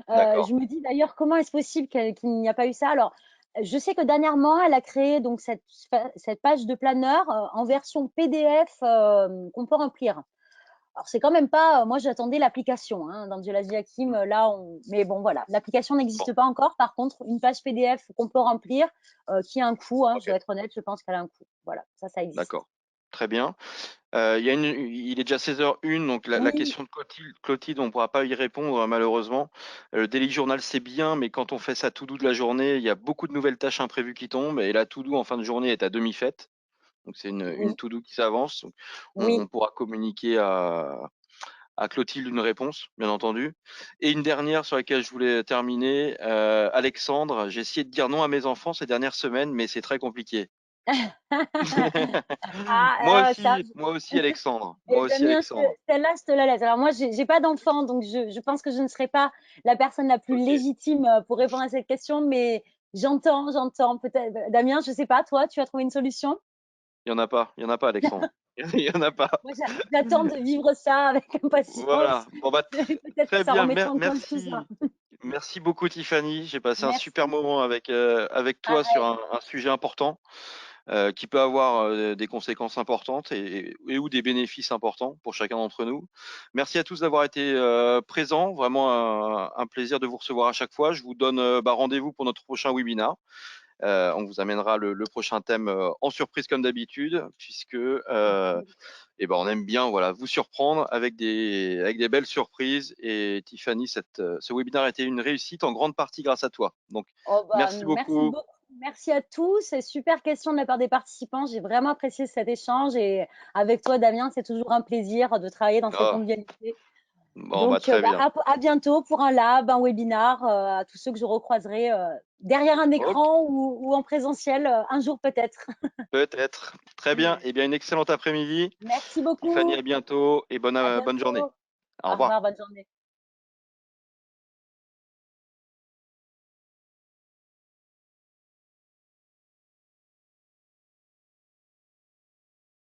D'accord. Je me dis d'ailleurs comment est-ce possible qu'il n'y a pas eu ça. Alors, je sais que dernièrement, elle a créé donc cette page de planeur en version PDF qu'on peut remplir. Alors, c'est quand même pas. Moi, j'attendais l'application d'Angela Giakim. Là, mais bon, voilà. L'application Bon, n'existe pas encore. Par contre, une page PDF qu'on peut remplir qui a un coût. Je OK, dois être honnête, je pense qu'elle a un coût. Voilà, ça existe. d'accord. Très bien. Il est déjà 16h01, donc la Oui. question de Clotilde, on ne pourra pas y répondre, malheureusement. Le Daily Journal, c'est bien, mais quand on fait sa to-do de la journée, il y a beaucoup de nouvelles tâches imprévues qui tombent et la to-do en fin de journée est à demi-faite. Donc c'est une Oui, to-do qui s'avance. Donc on oui. pourra communiquer à Clotilde une réponse, bien entendu. Et une dernière sur laquelle je voulais terminer, Alexandre, j'ai essayé de dire non à mes enfants ces dernières semaines, mais c'est très compliqué. Ça, Moi aussi Alexandre, et moi aussi Damien, Alexandre. celle-là, je te la laisse. Alors moi, j'ai pas d'enfant, donc je pense que je ne serai pas la personne la plus OK. légitime pour répondre à cette question, mais j'entends. Peut-être, Damien, je sais pas, toi, tu as trouvé une solution? Il y en a pas Alexandre. Il y en a pas. Moi, j'attends de vivre ça avec impatience. Voilà. Bon bah Peut-être que très ça bien, remettra en cause tout ça. merci. Merci beaucoup Tiffany. J'ai passé un super Merci. moment avec toi sur Pareil. un sujet important. Qui peut avoir des conséquences importantes et ou des bénéfices importants pour chacun d'entre nous. Merci à tous d'avoir été présents. Vraiment un plaisir de vous recevoir à chaque fois. Je vous donne rendez-vous pour notre prochain webinar. On vous amènera le prochain thème en surprise comme d'habitude, puisque on aime bien voilà vous surprendre avec des belles surprises. Et Tiffany, ce webinaire a été une réussite en grande partie grâce à toi. Donc Oh bah, merci merci beaucoup. beaucoup. Merci à tous. C'est super question de la part des participants. J'ai vraiment apprécié cet échange et avec toi, Damien, c'est toujours un plaisir de travailler dans cette Ah, convivialité. bon bah Donc, très bien. à bientôt pour un lab, un webinar, à tous ceux que je recroiserai derrière un Ok. écran ou en présentiel un jour peut-être. Peut-être. Très bien. Eh bien, une excellente après-midi. Merci Tiffany, beaucoup. à bientôt et À bonne journée. bientôt. Au Au revoir. revoir. Bonne journée.